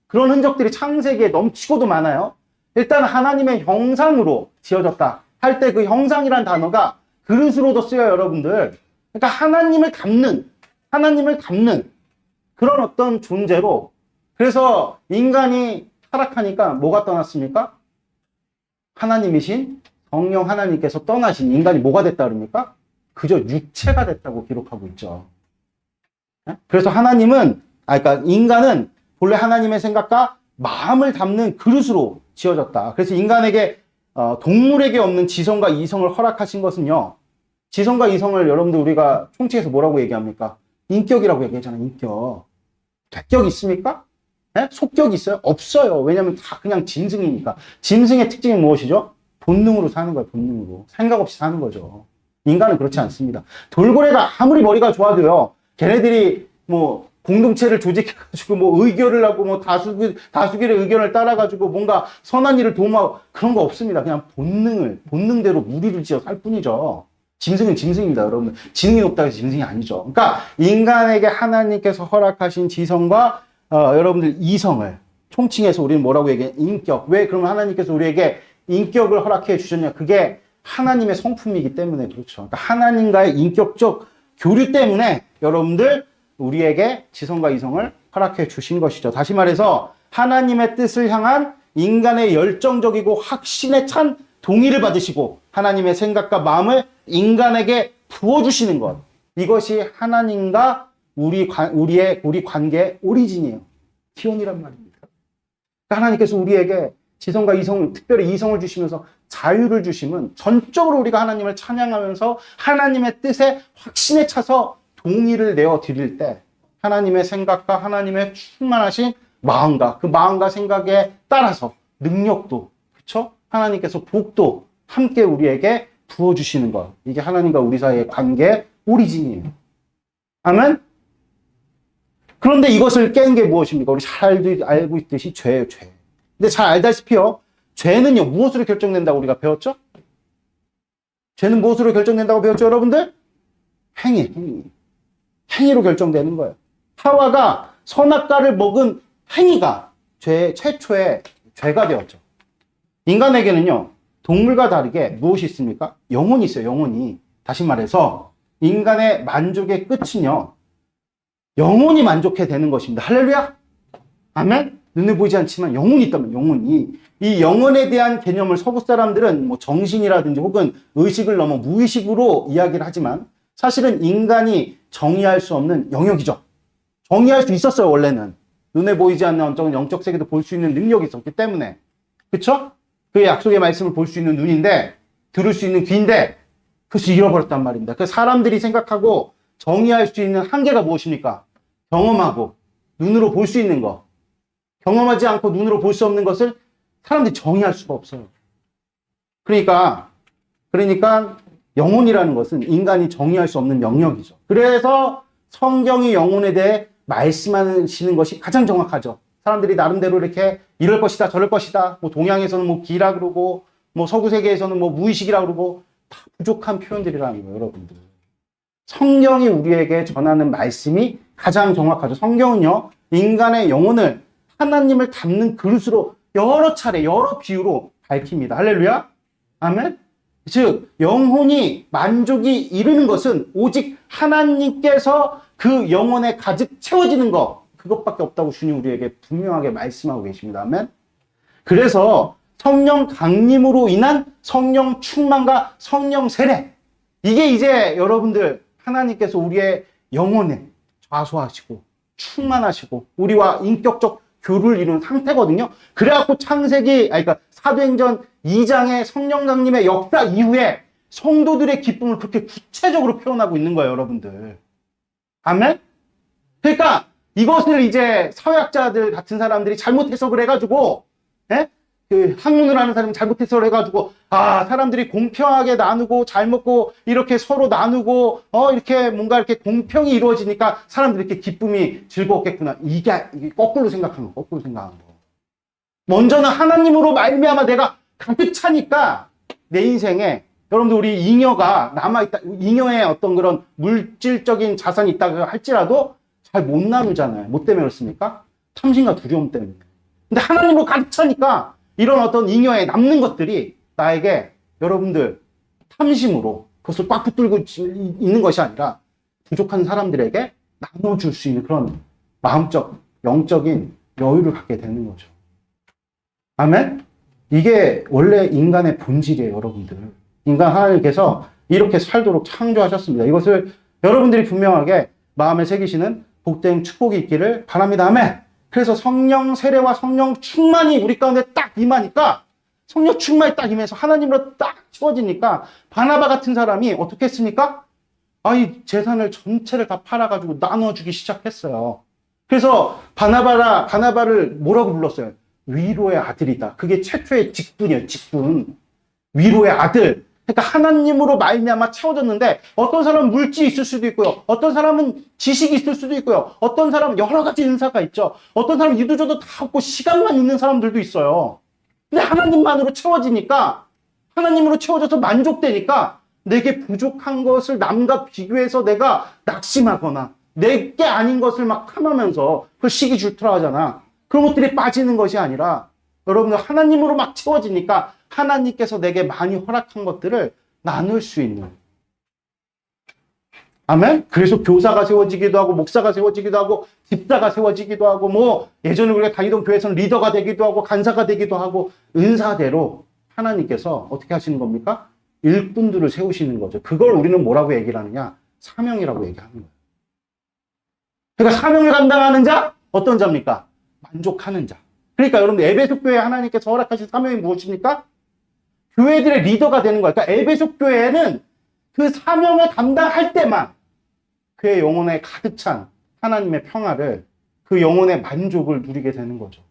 그런 흔적들이 창세기에 넘치고도 많아요. 일단 하나님의 형상으로 지어졌다 할 때 그 형상이란 단어가 그릇으로도 쓰여요, 여러분들. 그러니까 하나님을 담는 그런 어떤 존재로. 그래서 인간이 타락하니까 뭐가 떠났습니까? 하나님이신 성령 하나님께서 떠나신 인간이 뭐가 됐다 그럽니까? 그저 육체가 됐다고 기록하고 있죠. 그래서 그러니까 인간은 본래 하나님의 생각과 마음을 담는 그릇으로 지어졌다. 그래서 인간에게 동물에게 없는 지성과 이성을 허락하신 것은요. 지성과 이성을 여러분들 우리가 총칙에서 뭐라고 얘기합니까? 인격이라고 얘기하잖아요. 인격. 객격 있습니까? 네? 속격이 있어요? 없어요. 왜냐하면 다 그냥 짐승이니까. 짐승의 특징이 무엇이죠? 본능으로 사는 거예요. 본능으로. 생각 없이 사는 거죠. 인간은 그렇지 않습니다. 돌고래가 아무리 머리가 좋아도요. 걔네들이 뭐 공동체를 조직해가지고 뭐 의결을 하고 뭐 다수결의 의견을 따라가지고 뭔가 선한 일을 도모하고 그런 거 없습니다. 그냥 본능대로 무리를 지어 살 뿐이죠. 짐승은 짐승입니다, 여러분. 지능이 높다고 해서 짐승이 아니죠. 그러니까 인간에게 하나님께서 허락하신 지성과 여러분들 이성을 총칭해서 우리는 뭐라고 얘기해? 인격. 왜 그러면 하나님께서 우리에게 인격을 허락해 주셨냐? 그게 하나님의 성품이기 때문에 그렇죠. 그러니까 하나님과의 인격적 교류 때문에 여러분들 우리에게 지성과 이성을 허락해 주신 것이죠. 다시 말해서 하나님의 뜻을 향한 인간의 열정적이고 확신에 찬 동의를 받으시고 하나님의 생각과 마음을 인간에게 부어주시는 것. 이것이 하나님과 우리 관계의 오리진이에요. 기원이란 말입니다. 하나님께서 우리에게 지성과 이성을, 특별히 이성을 주시면서 자유를 주시면 전적으로 우리가 하나님을 찬양하면서 하나님의 뜻에 확신에 차서 동의를 내어 드릴 때 하나님의 생각과 하나님의 충만하신 마음과 그 마음과 생각에 따라서 능력도, 그쵸? 하나님께서 복도 함께 우리에게 부어주시는 것. 이게 하나님과 우리 사이의 관계의 오리진이에요. 아멘? 그런데 이것을 깬 게 무엇입니까? 우리 잘 알고 있듯이 죄예요, 죄. 근데 잘 알다시피요, 죄는요, 무엇으로 결정된다고 우리가 배웠죠? 죄는 무엇으로 결정된다고 배웠죠, 여러분들? 행위로 결정되는 거예요. 하와가 선악과를 먹은 행위가 최초의 죄가 되었죠. 인간에게는요, 동물과 다르게 무엇이 있습니까? 영혼이 있어요, 영혼이. 다시 말해서, 인간의 만족의 끝은요, 영혼이 만족해 되는 것입니다. 할렐루야? 아멘? 눈에 보이지 않지만 영혼이 있다면 영혼이. 이 영혼에 대한 개념을 서구 사람들은 뭐 정신이라든지 혹은 의식을 넘어 무의식으로 이야기를 하지만 사실은 인간이 정의할 수 없는 영역이죠. 정의할 수 있었어요, 원래는. 눈에 보이지 않는 어떤 영적 세계도 볼 수 있는 능력이 있었기 때문에. 그쵸? 그 약속의 말씀을 볼 수 있는 눈인데, 들을 수 있는 귀인데, 그것을 잃어버렸단 말입니다. 그 사람들이 생각하고 정의할 수 있는 한계가 무엇입니까? 경험하고, 눈으로 볼 수 있는 거. 경험하지 않고 눈으로 볼 수 없는 것을 사람들이 정의할 수가 없어요. 그러니까 영혼이라는 것은 인간이 정의할 수 없는 영역이죠. 그래서 성경이 영혼에 대해 말씀하시는 것이 가장 정확하죠. 사람들이 나름대로 이렇게 이럴 것이다, 저럴 것이다. 뭐 동양에서는 뭐 기라 그러고, 뭐 서구 세계에서는 뭐 무의식이라 그러고, 다 부족한 표현들이라는 거예요, 여러분들. 성경이 우리에게 전하는 말씀이 가장 정확하죠. 성경은요, 인간의 영혼을 하나님을 담는 그릇으로 여러 차례, 여러 비유로 밝힙니다. 할렐루야? 아멘? 즉 영혼이 만족이 이르는 것은 오직 하나님께서 그 영혼에 가득 채워지는 것, 그것밖에 없다고 주님 우리에게 분명하게 말씀하고 계십니다. 아멘. 그래서 성령 강림으로 인한 성령 충만과 성령 세례, 이게 이제 여러분들 하나님께서 우리의 영혼에 좌수하시고 충만하시고 우리와 인격적 교류를 이루는 상태거든요. 그래갖고 그러니까 사도행전 2장의 성령 강림의 역사 이후에 성도들의 기쁨을 그렇게 구체적으로 표현하고 있는 거예요, 여러분들. 아멘? 그러니까 이것을 이제 사회학자들 같은 사람들이 잘못 해석을 해가지고, 예? 그 학문을 하는 사람이 잘못 해석을 해가지고, 사람들이 공평하게 나누고 잘 먹고 이렇게 서로 나누고 이렇게 뭔가 이렇게 공평이 이루어지니까 사람들이 이렇게 기쁨이 즐거웠겠구나. 이게 거꾸로 생각한 거. 먼저는 하나님으로 말미암아 내가 가득 차니까 내 인생에, 여러분들 우리 잉여가 남아있다, 잉여의 어떤 그런 물질적인 자산이 있다고 할지라도 잘 못 나누잖아요. 뭐 때문에 그렇습니까? 탐심과 두려움 때문에. 근데 하나님으로 가득 차니까 이런 어떤 잉여에 남는 것들이 나에게, 여러분들, 탐심으로 그것을 꽉 붙들고 있는 것이 아니라 부족한 사람들에게 나눠줄 수 있는 그런 마음적, 영적인 여유를 갖게 되는 거죠. 아멘? 이게 원래 인간의 본질이에요, 여러분들. 인간 하나님께서 이렇게 살도록 창조하셨습니다. 이것을 여러분들이 분명하게 마음에 새기시는 복된 축복이 있기를 바랍니다. 아멘. 그래서 성령 세례와 성령 충만이 우리 가운데 딱 임하니까, 성령 충만이 딱 임해서 하나님으로 딱 채워지니까 바나바 같은 사람이 어떻게 했습니까? 이 재산을 전체를 다 팔아가지고 나눠주기 시작했어요. 그래서 바나바를 뭐라고 불렀어요? 위로의 아들이다. 그게 최초의 직분이에요, 직분. 위로의 아들. 그러니까 하나님으로 말미암아 채워졌는데, 어떤 사람은 물질이 있을 수도 있고요. 어떤 사람은 지식이 있을 수도 있고요. 어떤 사람은 여러 가지 은사가 있죠. 어떤 사람은 이도저도 다 없고 시간만 있는 사람들도 있어요. 근데 하나님만으로 채워지니까, 하나님으로 채워져서 만족되니까 내게 부족한 것을 남과 비교해서 내가 낙심하거나 내게 아닌 것을 막 탐하면서 그 시기 질투하잖아. 그런 것들이 빠지는 것이 아니라, 여러분들 하나님으로 막 채워지니까 하나님께서 내게 많이 허락한 것들을 나눌 수 있는. 아멘? 그래서 교사가 세워지기도 하고, 목사가 세워지기도 하고, 집사가 세워지기도 하고, 예전에 우리가 다니던 교회에서는 리더가 되기도 하고, 간사가 되기도 하고, 은사대로 하나님께서 어떻게 하시는 겁니까? 일꾼들을 세우시는 거죠. 그걸 우리는 뭐라고 얘기를 하느냐? 사명이라고 얘기하는 거예요. 그러니까 사명을 감당하는 자? 어떤 자입니까? 만족하는 자. 그러니까 여러분들, 에베소 교회에 하나님께서 허락하신 사명이 무엇입니까? 교회들의 리더가 되는 거예요. 그러니까 에베소 교회는 그 사명을 감당할 때만 그의 영혼에 가득 찬 하나님의 평화를, 그 영혼의 만족을 누리게 되는 거죠.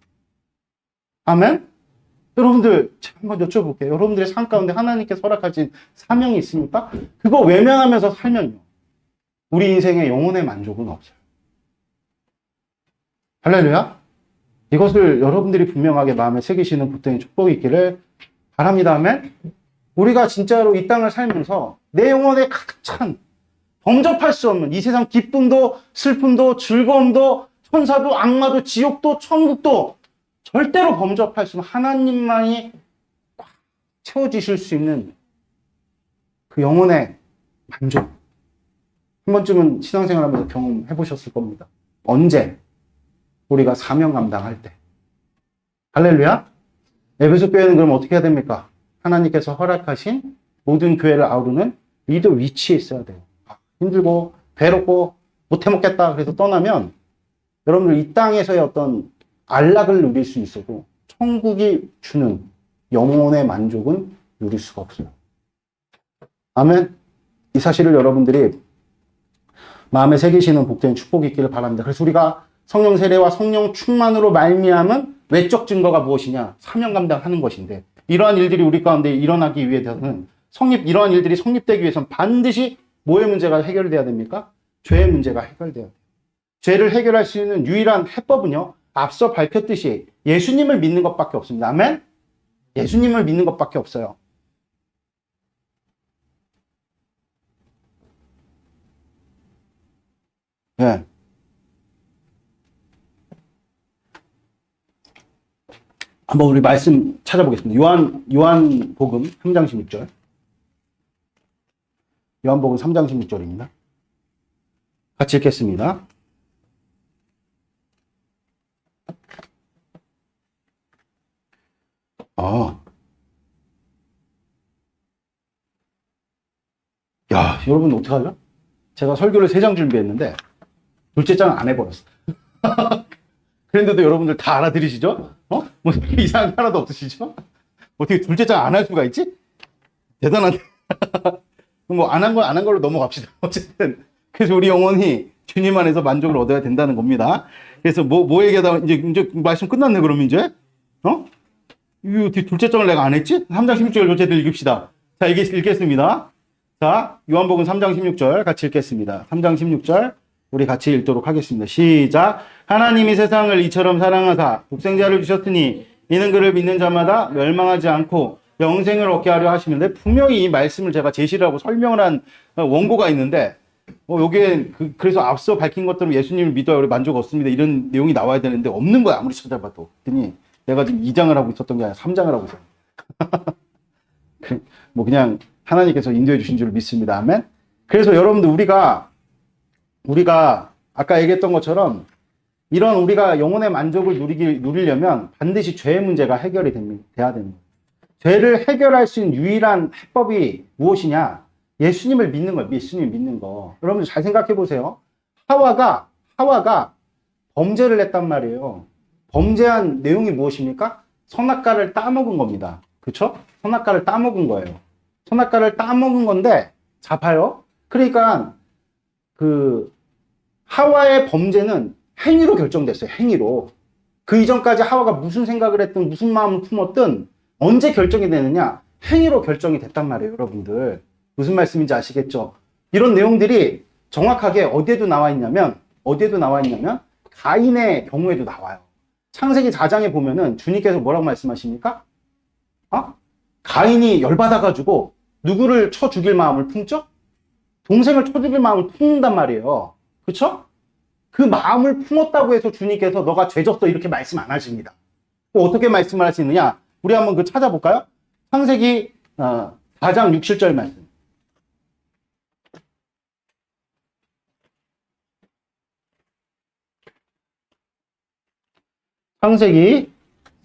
아멘? 여러분들, 제가 한번 여쭤볼게요. 여러분들의 삶 가운데 하나님께서 허락하신 사명이 있습니까? 그거 외면하면서 살면요, 우리 인생의 영혼의 만족은 없어요. 할렐루야? 이것을 여러분들이 분명하게 마음에 새기시는 복된 축복이 있기를 바랍니다. 아멘? 우리가 진짜로 이 땅을 살면서 내 영혼에 가득 찬, 범접할 수 없는 이 세상 기쁨도 슬픔도 즐거움도 천사도 악마도 지옥도 천국도 절대로 범접할 수 없는 하나님만이 꽉 채워지실 수 있는 그 영혼의 만족. 한 번쯤은 신앙생활하면서 경험해 보셨을 겁니다. 언제? 우리가 사명 감당할 때. 할렐루야? 에베소 교회는 그럼 어떻게 해야 됩니까? 하나님께서 허락하신 모든 교회를 아우르는 리더 위치에 있어야 돼요. 힘들고 괴롭고 못해 먹겠다 그래서 떠나면 여러분들 이 땅에서의 어떤 안락을 누릴 수 있어도 천국이 주는 영혼의 만족은 누릴 수가 없어요. 아멘. 이 사실을 여러분들이 마음에 새기시는 복된 축복이 있기를 바랍니다. 그래서 우리가 성령 세례와 성령 충만으로 말미암은 외적 증거가 무엇이냐? 사명 감당하는 것인데, 이러한 일들이 우리 가운데 일어나기 위해서는 이러한 일들이 성립되기 위해서는 반드시 뭐의 문제가 해결돼야 됩니까? 죄의 문제가 해결돼야 돼요. 죄를 해결할 수 있는 유일한 해법은요, 앞서 밝혔듯이 예수님을 믿는 것밖에 없습니다. 아멘? 예수님을 믿는 것밖에 없어요. 네. 한번 우리 말씀 찾아보겠습니다. 요한복음 3장 16절. 요한복음 3장 16절입니다. 같이 읽겠습니다. 야, 여러분 어떡하죠? 제가 설교를 3장 준비했는데 둘째 장 안 해버렸어. 그런데도 여러분들 다 알아들으시죠? 뭐 이상한 게 하나도 없으시죠? 어떻게 둘째 장 안 할 수가 있지? 대단한데. 뭐 안 한 걸로 넘어갑시다. 어쨌든 그래서 우리 영혼이 주님 안에서 만족을 얻어야 된다는 겁니다. 그래서 뭐 얘기하다 이제 말씀 끝났네. 그럼 이제 이 둘째 장을 내가 안 했지? 3장 16절 어쨌든 읽읍시다. 자, 읽겠습니다. 자, 요한복음 3장 16절 같이 읽겠습니다. 3장 16절 우리 같이 읽도록 하겠습니다. 시작. 하나님이 세상을 이처럼 사랑하사 독생자를 주셨으니 이는 그를 믿는 자마다 멸망하지 않고 영생을 얻게 하려 하시는데, 분명히 이 말씀을 제가 제시를 하고 설명을 한 원고가 있는데 여기에 그래서 앞서 밝힌 것대로 예수님을 믿어야 우리 만족 얻습니다 이런 내용이 나와야 되는데 없는 거야. 아무리 찾아봐도. 그랬더니 내가 지금 2장을 하고 있었던 게 아니라 3장을 하고 있어요. 뭐 그냥 하나님께서 인도해 주신 줄 믿습니다. 아멘. 그래서 여러분들 우리가 아까 얘기했던 것처럼 이런 우리가 영혼의 만족을 누리려면 반드시 죄의 문제가 해결이 돼야 됩니다. 죄를 해결할 수 있는 유일한 해법이 무엇이냐? 예수님을 믿는 거예요. 예수님 믿는 거. 여러분들 잘 생각해 보세요. 하와가 범죄를 했단 말이에요. 범죄한 내용이 무엇입니까? 선악과를 따먹은 겁니다. 그렇죠? 선악과를 따먹은 거예요. 선악과를 따먹은 건데, 자 봐요. 그러니까 하와의 범죄는 행위로 결정됐어요. 행위로. 그 이전까지 하와가 무슨 생각을 했든 무슨 마음을 품었든 언제 결정이 되느냐? 행위로 결정이 됐단 말이에요. 여러분들 무슨 말씀인지 아시겠죠? 이런 내용들이 정확하게 어디에도 나와 있냐면 가인의 경우에도 나와요. 창세기 4장에 보면은 주님께서 뭐라고 말씀하십니까? 가인이 열받아가지고 누구를 쳐 죽일 마음을 품죠? 동생을 쳐 죽일 마음을 품는단 말이에요. 그쵸? 그 마음을 품었다고 해서 주님께서 너가 죄졌어 이렇게 말씀 안 하십니다. 어떻게 말씀을 하시느냐? 우리 한번 찾아볼까요? 창세기 4장 6, 7절 말씀. 창세기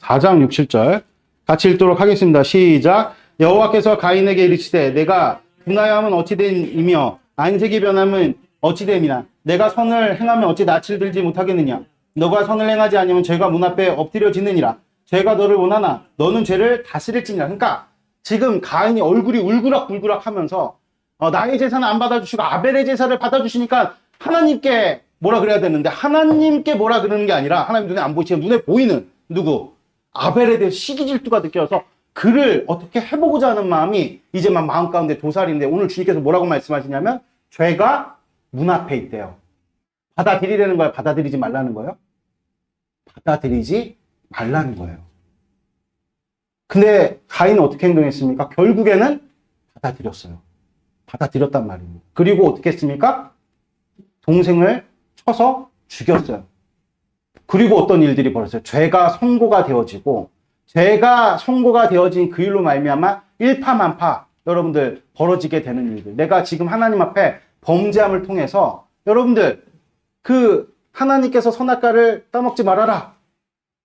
4장 6, 7절 같이 읽도록 하겠습니다. 시작. 여호와께서 가인에게 이르시되 내가 분하여함은 어찌 됨이며 안색이 변함은 어찌 됨이나 내가 선을 행하면 어찌 낯을 들지 못하겠느냐. 너가 선을 행하지 아니면 죄가 문 앞에 엎드려지느니라. 죄가 너를 원하나 너는 죄를 다스릴지니라. 그러니까 지금 가인이 얼굴이 울그락불그락 하면서 나의 제사는 안 받아주시고 아벨의 제사를 받아주시니까 하나님께 뭐라 그래야 되는데, 하나님께 뭐라 그러는 게 아니라 하나님 눈에 안 보이지만 눈에 보이는 누구? 아벨에 대해 시기 질투가 느껴서 그를 어떻게 해보고자 하는 마음이 이제 막 마음 가운데 도살인데, 오늘 주님께서 뭐라고 말씀하시냐면 죄가 문 앞에 있대요. 받아들이라는 거예요? 받아들이지 말라는 거예요? 받아들이지 말라는 거예요. 근데 가인은 어떻게 행동했습니까? 결국에는 받아들였어요. 받아들였단 말입니다. 그리고 어떻게 했습니까? 동생을 쳐서 죽였어요. 그리고 어떤 일들이 벌어졌어요? 죄가 선고가 되어지고, 죄가 선고가 되어진 그 일로 말미암아 일파만파 여러분들 벌어지게 되는 일들. 내가 지금 하나님 앞에 범죄함을 통해서 여러분들 하나님께서 선악과를 따먹지 말아라,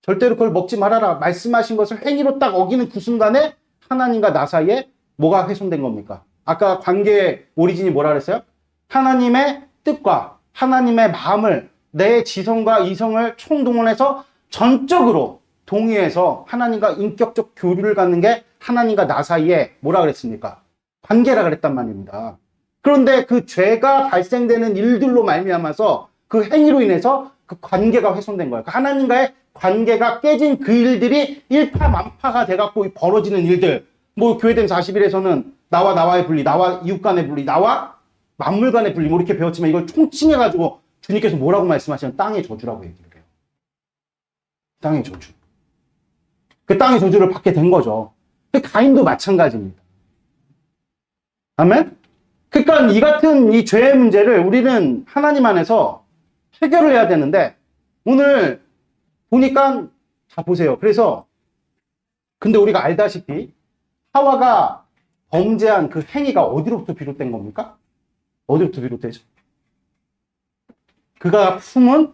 절대로 그걸 먹지 말아라 말씀하신 것을 행위로 딱 어기는 그 순간에 하나님과 나 사이에 뭐가 훼손된 겁니까? 아까 관계의 오리진이 뭐라 그랬어요? 하나님의 뜻과 하나님의 마음을, 내 지성과 이성을 총동원해서 전적으로 동의해서 하나님과 인격적 교류를 갖는 게 하나님과 나 사이에 뭐라 그랬습니까? 관계라 그랬단 말입니다. 그런데 그 죄가 발생되는 일들로 말미암아서 그 행위로 인해서 그 관계가 훼손된 거예요. 하나님과의 관계가 깨진 그 일들이 일파만파가 돼갖고 벌어지는 일들. 뭐 교회됨 40일에서는 나와의 분리, 나와 이웃 간의 분리, 나와 만물 간의 분리, 뭐 이렇게 배웠지만 이걸 총칭해가지고 주님께서 뭐라고 말씀하시면 땅의 저주라고 얘기를 해요. 땅의 저주. 그 땅의 저주를 받게 된 거죠. 가인도 마찬가지입니다. 아멘? 그러니까 이 같은 이 죄의 문제를 우리는 하나님 안에서 해결을 해야 되는데, 오늘 보니까 자 보세요. 그래서 근데 우리가 알다시피 하와가 범죄한 그 행위가 어디로부터 비롯된 겁니까? 어디로부터 비롯되죠? 그가 품은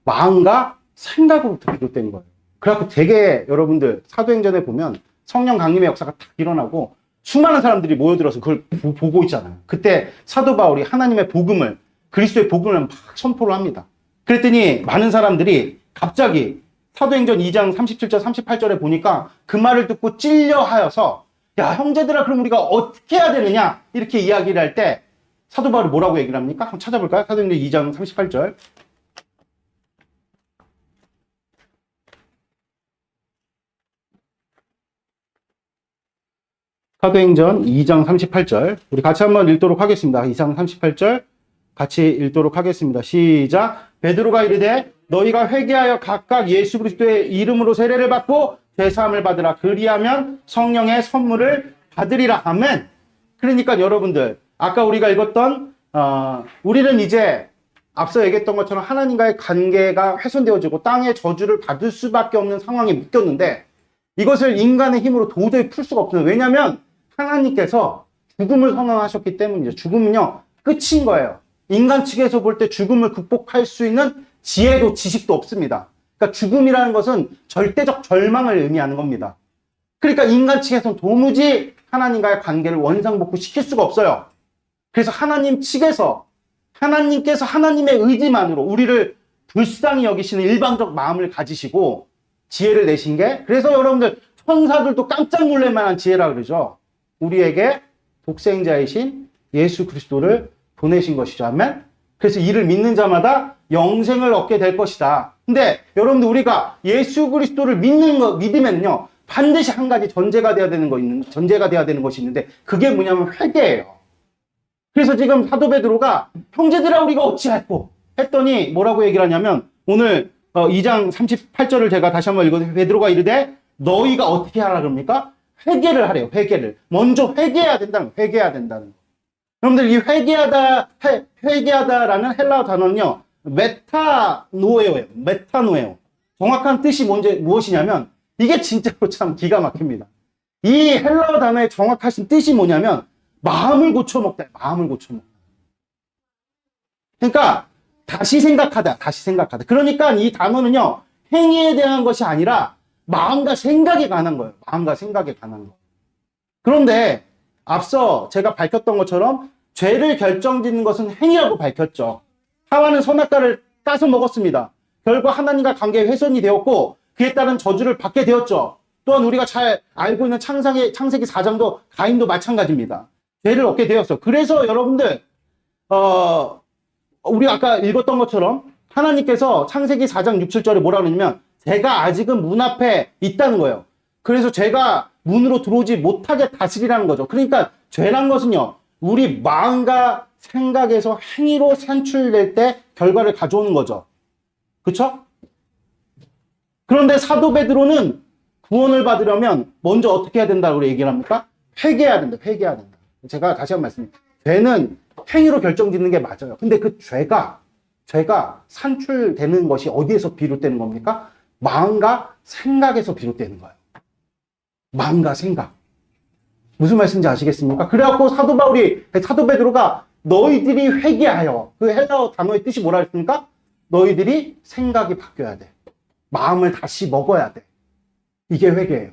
마음과 생각으로부터 비롯된 거예요. 그래갖고 되게 여러분들 사도행전에 보면 성령 강림의 역사가 딱 일어나고 수많은 사람들이 모여들어서 그걸 보고 있잖아요. 그때 사도 바울이 하나님의 복음을, 그리스도의 복음을 막 선포를 합니다. 그랬더니 많은 사람들이 갑자기 사도행전 2장 37절 38절에 보니까 그 말을 듣고 찔려하여서 야 형제들아 그럼 우리가 어떻게 해야 되느냐 이렇게 이야기를 할 때 사도 바울이 뭐라고 얘기를 합니까? 한번 찾아볼까요? 사도행전 2장 38절. 사도행전 2장 38절. 우리 같이 한번 읽도록 하겠습니다. 2장 38절 같이 읽도록 하겠습니다. 시작. 베드로가 이르되 너희가 회개하여 각각 예수 그리스도의 이름으로 세례를 받고 죄사함을 받으라. 그리하면 성령의 선물을 받으리라. 아멘. 그러니까 여러분들 아까 우리가 읽었던 우리는 이제 앞서 얘기했던 것처럼 하나님과의 관계가 훼손되어지고 땅의 저주를 받을 수밖에 없는 상황에 묶였는데 이것을 인간의 힘으로 도저히 풀 수가 없어요. 왜냐하면 하나님께서 죽음을 선언하셨기 때문이죠. 죽음은요 끝인 거예요. 인간 측에서 볼 때 죽음을 극복할 수 있는 지혜도 지식도 없습니다. 그러니까 죽음이라는 것은 절대적 절망을 의미하는 겁니다. 그러니까 인간 측에서는 도무지 하나님과의 관계를 원상복구시킬 수가 없어요. 그래서 하나님 측에서 하나님께서 하나님의 의지만으로 우리를 불쌍히 여기시는 일방적 마음을 가지시고 지혜를 내신 게, 그래서 여러분들 천사들도 깜짝 놀랄 만한 지혜라 그러죠. 우리에게 독생자이신 예수 그리스도를 보내신 것이죠. 아멘. 그래서 이를 믿는 자마다 영생을 얻게 될 것이다. 근데 여러분들 우리가 예수 그리스도를 믿으면요 반드시 한 가지 전제가 돼야 되는 것이 있는데 그게 뭐냐면 회개예요. 그래서 지금 사도 베드로가 형제들아 우리가 어찌할꼬 했더니 뭐라고 얘기를 하냐면 오늘 2장 38절을 제가 다시 한번 읽어서 베드로가 이르되 너희가 어떻게 하라 그럽니까? 회개를 하래요. 회개를. 먼저 회개해야 된다는 거. 여러분들 이 회개하다라는 헬라어 단어는요. 메타노에오예요. 메타노에오. 정확한 뜻이 무엇이냐면 이게 진짜로 참 기가 막힙니다. 이 헬라어 단어의 정확하신 뜻이 뭐냐면 마음을 고쳐먹다. 마음을 고쳐먹다. 그러니까 다시 생각하다. 그러니까 이 단어는요. 행위에 대한 것이 아니라 마음과 생각에 관한 거예요. 그런데 앞서 제가 밝혔던 것처럼 죄를 결정짓는 것은 행위라고 밝혔죠. 하와는 선악과를 따서 먹었습니다. 결과 하나님과 관계에 훼손이 되었고 그에 따른 저주를 받게 되었죠. 또한 우리가 잘 알고 있는 창세기 4장도 가인도 마찬가지입니다. 죄를 얻게 되었어. 그래서 여러분들 우리가 아까 읽었던 것처럼 하나님께서 창세기 4장 6, 7절에 뭐라 그러냐면 죄가 아직은 문 앞에 있다는 거예요. 그래서 죄가 문으로 들어오지 못하게 다스리라는 거죠. 그러니까 죄란 것은요. 우리 마음과 생각에서 행위로 산출될 때 결과를 가져오는 거죠. 그렇죠? 그런데 사도 베드로는 구원을 받으려면 먼저 어떻게 해야 된다고 얘기를 합니까? 회개해야 된다. 제가 다시 한 번 말씀드립니다. 죄는 행위로 결정짓는 게 맞아요. 근데 그 죄가 산출되는 것이 어디에서 비롯되는 겁니까? 마음과 생각에서 비롯되는 거예요. 마음과 생각. 무슨 말씀인지 아시겠습니까? 그래갖고 사도 베드로가 너희들이 회개하여, 그 헬라어 단어의 뜻이 뭐라 했습니까? 너희들이 생각이 바뀌어야 돼. 마음을 다시 먹어야 돼. 이게 회개예요.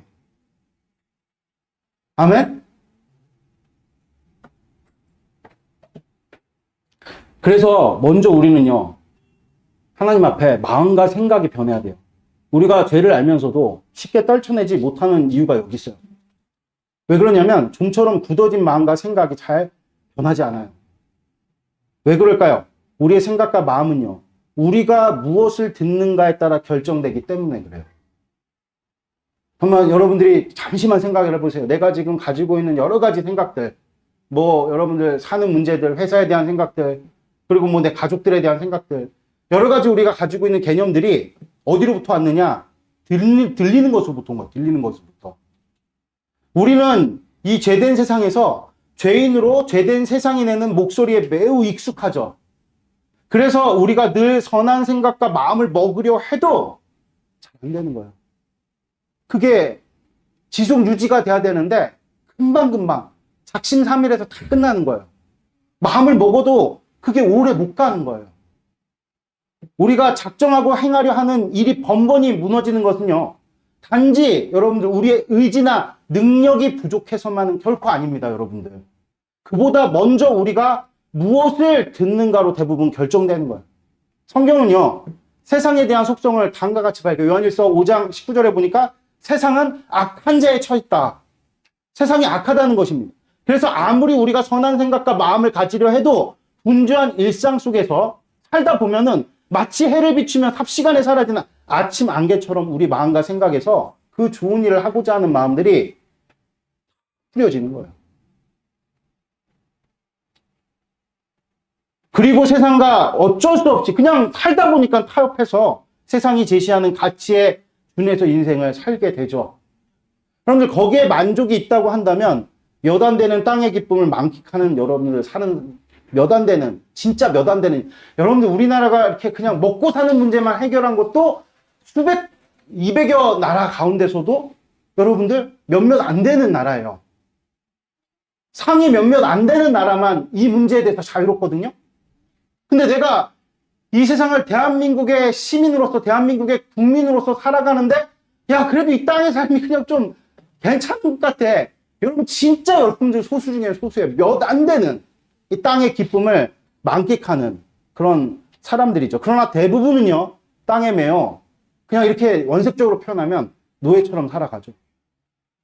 아멘? 그래서 먼저 우리는요, 하나님 앞에 마음과 생각이 변해야 돼요. 우리가 죄를 알면서도 쉽게 떨쳐내지 못하는 이유가 여기 있어요. 왜 그러냐면 좀처럼 굳어진 마음과 생각이 잘 변하지 않아요. 왜 그럴까요? 우리의 생각과 마음은요, 우리가 무엇을 듣는가에 따라 결정되기 때문에 그래요. 정말 여러분들이 잠시만 생각을 해보세요. 내가 지금 가지고 있는 여러 가지 생각들, 여러분들 사는 문제들, 회사에 대한 생각들, 그리고 내 가족들에 대한 생각들, 여러 가지 우리가 가지고 있는 개념들이 어디로부터 왔느냐? 들리는 것으로부터 온 거예요. 들리는 것으로부터. 우리는 이 죄된 세상에서 죄인으로 죄된 세상이 내는 목소리에 매우 익숙하죠. 그래서 우리가 늘 선한 생각과 마음을 먹으려 해도 잘 안 되는 거예요. 그게 지속 유지가 돼야 되는데 금방금방 작심삼일에서 다 끝나는 거예요. 마음을 먹어도 그게 오래 못 가는 거예요. 우리가 작정하고 행하려 하는 일이 번번이 무너지는 것은요, 단지 여러분들 우리의 의지나 능력이 부족해서만은 결코 아닙니다, 여러분들. 그보다 먼저 우리가 무엇을 듣는가로 대부분 결정되는 거예요. 성경은요, 세상에 대한 속성을 다음과 같이 밝혀요. 요한일서 5장 19절에 보니까 세상은 악한 자에 처했다. 세상이 악하다는 것입니다. 그래서 아무리 우리가 선한 생각과 마음을 가지려 해도 분주한 일상 속에서 살다 보면은 마치 해를 비추며 삽시간에 사라지는 아침 안개처럼 우리 마음과 생각에서 그 좋은 일을 하고자 하는 마음들이 흐려지는 거예요. 그리고 세상과 어쩔 수 없이 그냥 살다 보니까 타협해서 세상이 제시하는 가치에 준해서 인생을 살게 되죠. 여러분들 거기에 만족이 있다고 한다면 몇 안 되는 땅의 기쁨을 만끽하는 여러분들 사는 몇 안 되는 진짜 몇 안 되는 여러분들 우리나라가 이렇게 그냥 먹고 사는 문제만 해결한 것도 수백 200여 나라 가운데서도 여러분들 몇몇 안 되는 나라예요. 상위 몇몇 안 되는 나라만 이 문제에 대해서 자유롭거든요. 근데 내가 이 세상을 대한민국의 시민으로서 대한민국의 국민으로서 살아가는데 야 그래도 이 땅의 삶이 그냥 좀 괜찮은 것 같아. 여러분 진짜 여러분들 소수 중에 소수예요. 몇 안 되는 이 땅의 기쁨을 만끽하는 그런 사람들이죠. 그러나 대부분은요 땅에 매여 그냥 이렇게 원색적으로 표현하면 노예처럼 살아가죠.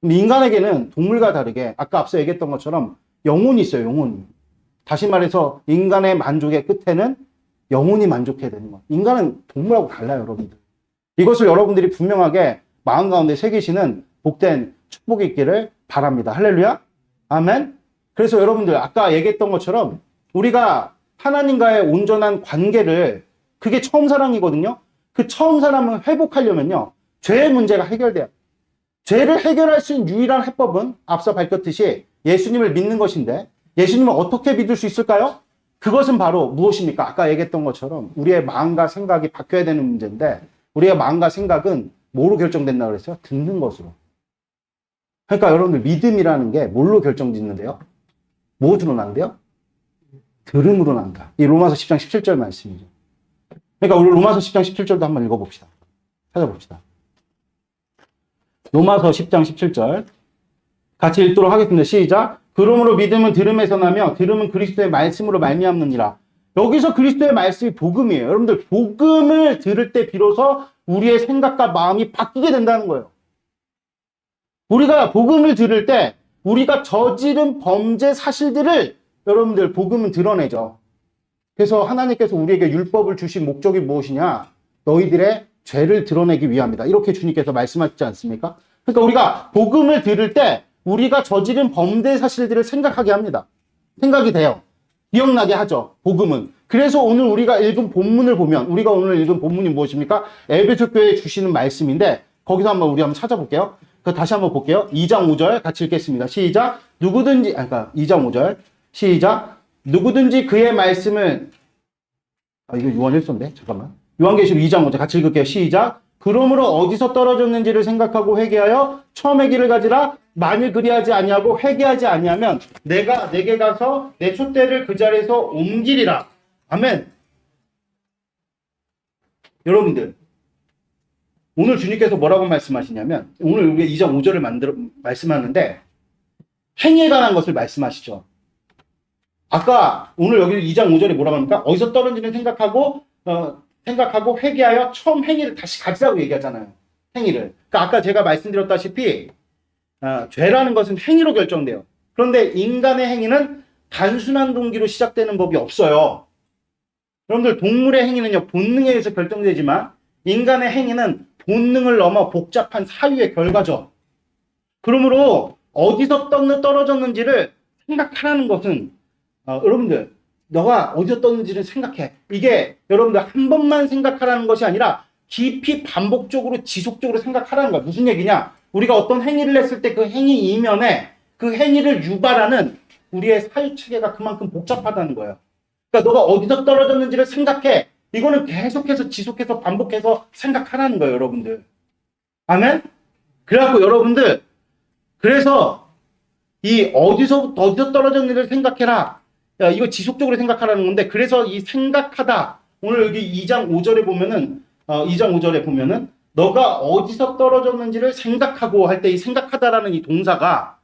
인간에게는 동물과 다르게 아까 앞서 얘기했던 것처럼 영혼이 있어요. 영혼이. 다시 말해서 인간의 만족의 끝에는 영혼이 만족해야 되는 거예요. 인간은 동물하고 달라요, 여러분들. 이것을 여러분들이 분명하게 마음 가운데 새기시는 복된 축복이 있기를 바랍니다. 할렐루야. 아멘. 그래서 여러분들 아까 얘기했던 것처럼 우리가 하나님과의 온전한 관계를 그게 처음 사랑이거든요. 그 처음 사랑을 회복하려면요. 죄의 문제가 해결돼요. 죄를 해결할 수 있는 유일한 해법은 앞서 밝혔듯이 예수님을 믿는 것인데 예수님을 어떻게 믿을 수 있을까요? 그것은 바로 무엇입니까? 아까 얘기했던 것처럼 우리의 마음과 생각이 바뀌어야 되는 문제인데 우리의 마음과 생각은 뭐로 결정된다고 그랬어요? 듣는 것으로. 그러니까 여러분들 믿음이라는 게 뭘로 결정짓는데요? 무엇으로 난대요? 들음으로 난다. 이 로마서 10장 17절 말씀이죠. 그러니까 우리 로마서 10장 17절도 한번 읽어봅시다. 찾아봅시다. 로마서 10장 17절 같이 읽도록 하겠습니다. 시작. 그러므로 믿음은 들음에서 나며 들음은 그리스도의 말씀으로 말미암느니라. 여기서 그리스도의 말씀이 복음이에요. 여러분들 복음을 들을 때 비로소 우리의 생각과 마음이 바뀌게 된다는 거예요. 우리가 복음을 들을 때 우리가 저지른 범죄 사실들을 여러분들 복음은 드러내죠. 그래서 하나님께서 우리에게 율법을 주신 목적이 무엇이냐? 너희들의 죄를 드러내기 위함이다. 이렇게 주님께서 말씀하시지 않습니까? 그러니까 우리가 복음을 들을 때 우리가 저지른 범죄 사실들을 생각하게 합니다. 생각이 돼요. 기억나게 하죠. 복음은. 그래서 오늘 우리가 읽은 본문을 보면 우리가 오늘 읽은 본문이 무엇입니까? 에베소 교회에 주시는 말씀인데 거기서 우리 한번 찾아볼게요. 다시 한번 볼게요. 2장 5절 같이 읽겠습니다. 시작. 누구든지 2장 5절 시작. 누구든지 그의 말씀을 이거 요한일서인데 잠깐만. 요한계시록 2장 5절 같이 읽을게요. 시작. 그러므로 어디서 떨어졌는지를 생각하고 회개하여 처음의 길을 가지라. 만일 그리하지 아니하고 회개하지 아니하면 내가 내게 가서 내 촛대를 그 자리에서 옮기리라. 아멘. 여러분들 오늘 주님께서 뭐라고 말씀하시냐면 오늘 우리가 2장 5절을 말씀하는데 행위에 관한 것을 말씀하시죠. 아까 오늘 여기 2장 5절에 뭐라고 합니까? 어디서 떨어지는 생각하고 회개하여 처음 행위를 다시 가지라고 얘기하잖아요. 행위를. 그러니까 아까 제가 말씀드렸다시피 죄라는 것은 행위로 결정돼요. 그런데 인간의 행위는 단순한 동기로 시작되는 법이 없어요. 여러분들 동물의 행위는요 본능에 의해서 결정되지만 인간의 행위는 본능을 넘어 복잡한 사유의 결과죠. 그러므로 어디서 떨어졌는지를 생각하라는 것은 여러분들 너가 어디서 떴는지를 생각해. 이게 여러분들 한 번만 생각하라는 것이 아니라 깊이 반복적으로 지속적으로 생각하라는 거야. 무슨 얘기냐? 우리가 어떤 행위를 했을 때 그 행위 이면에 그 행위를 유발하는 우리의 사유체계가 그만큼 복잡하다는 거예요. 그러니까 너가 어디서 떨어졌는지를 생각해. 이거는 계속해서 지속해서 반복해서 생각하라는 거예요, 여러분들. 아멘? 그래갖고 여러분들 그래서 이 어디서 떨어졌는지를 생각해라. 야, 이거 지속적으로 생각하라는 건데, 그래서 이 생각하다. 오늘 여기 2장 5절에 보면은, 2장 5절에 보면은, 너가 어디서 떨어졌는지를 생각하고 할 때 이 생각하다라는 이 동사가,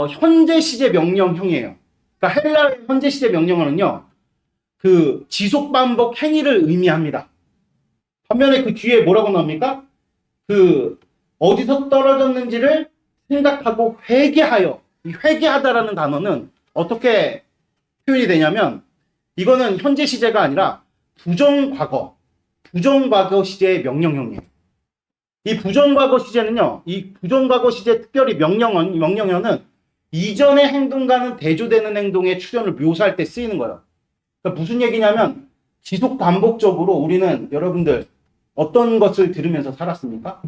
현재 시제 명령형이에요. 그러니까 헬라의 현재 시제 명령어는요, 그 지속 반복 행위를 의미합니다. 반면에 그 뒤에 뭐라고 나옵니까? 그 어디서 떨어졌는지를 생각하고 회개하여. 이 회개하다라는 단어는 어떻게 표현이 되냐면, 이거는 현재 시제가 아니라 부정과거 시제의 명령형이에요. 이 부정과거 시제는요, 이 부정과거 시제 특별히 명령어는 이전의 행동과는 대조되는 행동의 출현을 묘사할 때 쓰이는 거예요. 그러니까 무슨 얘기냐면, 지속 반복적으로 우리는 여러분들 어떤 것을 들으면서 살았습니까?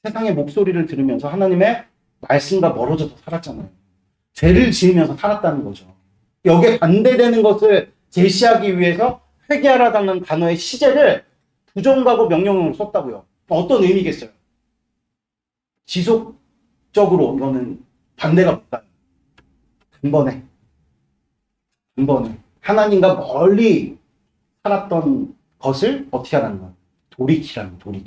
세상의 목소리를 들으면서 하나님의 말씀과 멀어져서 살았잖아요. 죄를 지으면서 살았다는 거죠. 여기에 반대되는 것을 제시하기 위해서 회개하라는 단어의 시제를 부정과거 명령형으로 썼다고요. 어떤 의미겠어요? 지속적으로 이거는 반대가 뭘까요? 단번에 하나님과 멀리 살았던 것을 어떻게 하라는 거예요? 돌이키라는 거예요.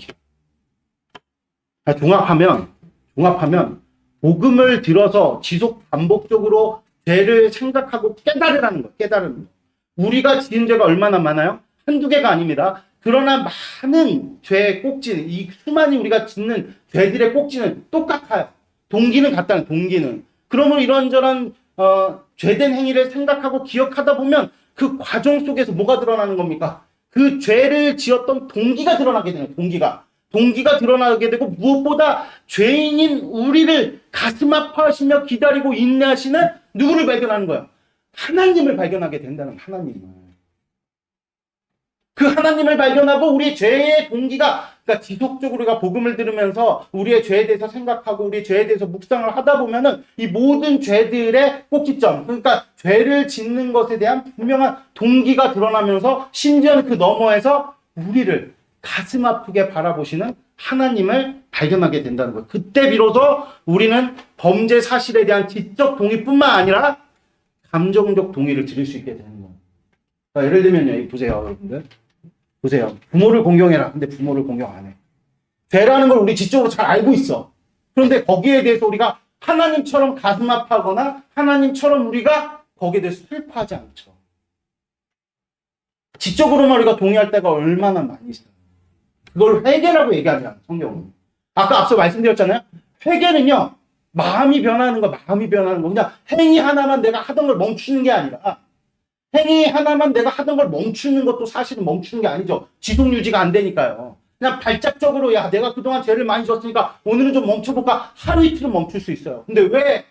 종합하면 복음을 들어서 지속 반복적으로 죄를 생각하고 깨달으라는 거예요. 깨달으는 거. 우리가 지은 죄가 얼마나 많아요? 한두 개가 아닙니다. 그러나 많은 죄의 꼭지는, 이 수많이 우리가 짓는 죄들의 꼭지는 똑같아요. 동기는 같다는 동기는. 그러면 이런저런 죄된 행위를 생각하고 기억하다 보면 그 과정 속에서 뭐가 드러나는 겁니까? 그 죄를 지었던 동기가 드러나게 되는 동기가 드러나게 되고, 무엇보다 죄인인 우리를 가슴 아파하시며 기다리고 인내하시는 누구를 발견하는 거야? 하나님을 발견하게 된다는 하나님을. 그 하나님을 발견하고 우리의 죄의 동기가, 그러니까 지속적으로 우리가 복음을 들으면서 우리의 죄에 대해서 생각하고 우리의 죄에 대해서 묵상을 하다 보면은 이 모든 죄들의 꼭지점, 그러니까 죄를 짓는 것에 대한 분명한 동기가 드러나면서 심지어는 그 너머에서 우리를 가슴 아프게 바라보시는 하나님을 발견하게 된다는 거예요. 그때 비로소 우리는 범죄 사실에 대한 지적 동의뿐만 아니라 감정적 동의를 드릴 수 있게 되는 거예요. 그러니까 예를 들면요, 보세요, 여러분들. 보세요. 부모를 공경해라. 근데 부모를 공경 안 해. 죄라는 걸 우리 지적으로 잘 알고 있어. 그런데 거기에 대해서 우리가 하나님처럼 가슴 아파하거나 하나님처럼 우리가 거기에 대해서 슬퍼하지 않죠. 지적으로만 우리가 동의할 때가 얼마나 많이 있어요. 그걸 회개라고 얘기하냐, 성경은. 아까 앞서 말씀드렸잖아요. 회개는요, 마음이 변하는 거. 그냥 행위 하나만 내가 하던 걸 멈추는 게 아니라, 행위 하나만 내가 하던 걸 멈추는 것도 사실은 멈추는 게 아니죠. 지속 유지가 안 되니까요. 그냥 발작적으로, 야, 내가 그동안 죄를 많이 졌으니까 오늘은 좀 멈춰볼까? 하루 이틀은 멈출 수 있어요. 근데 왜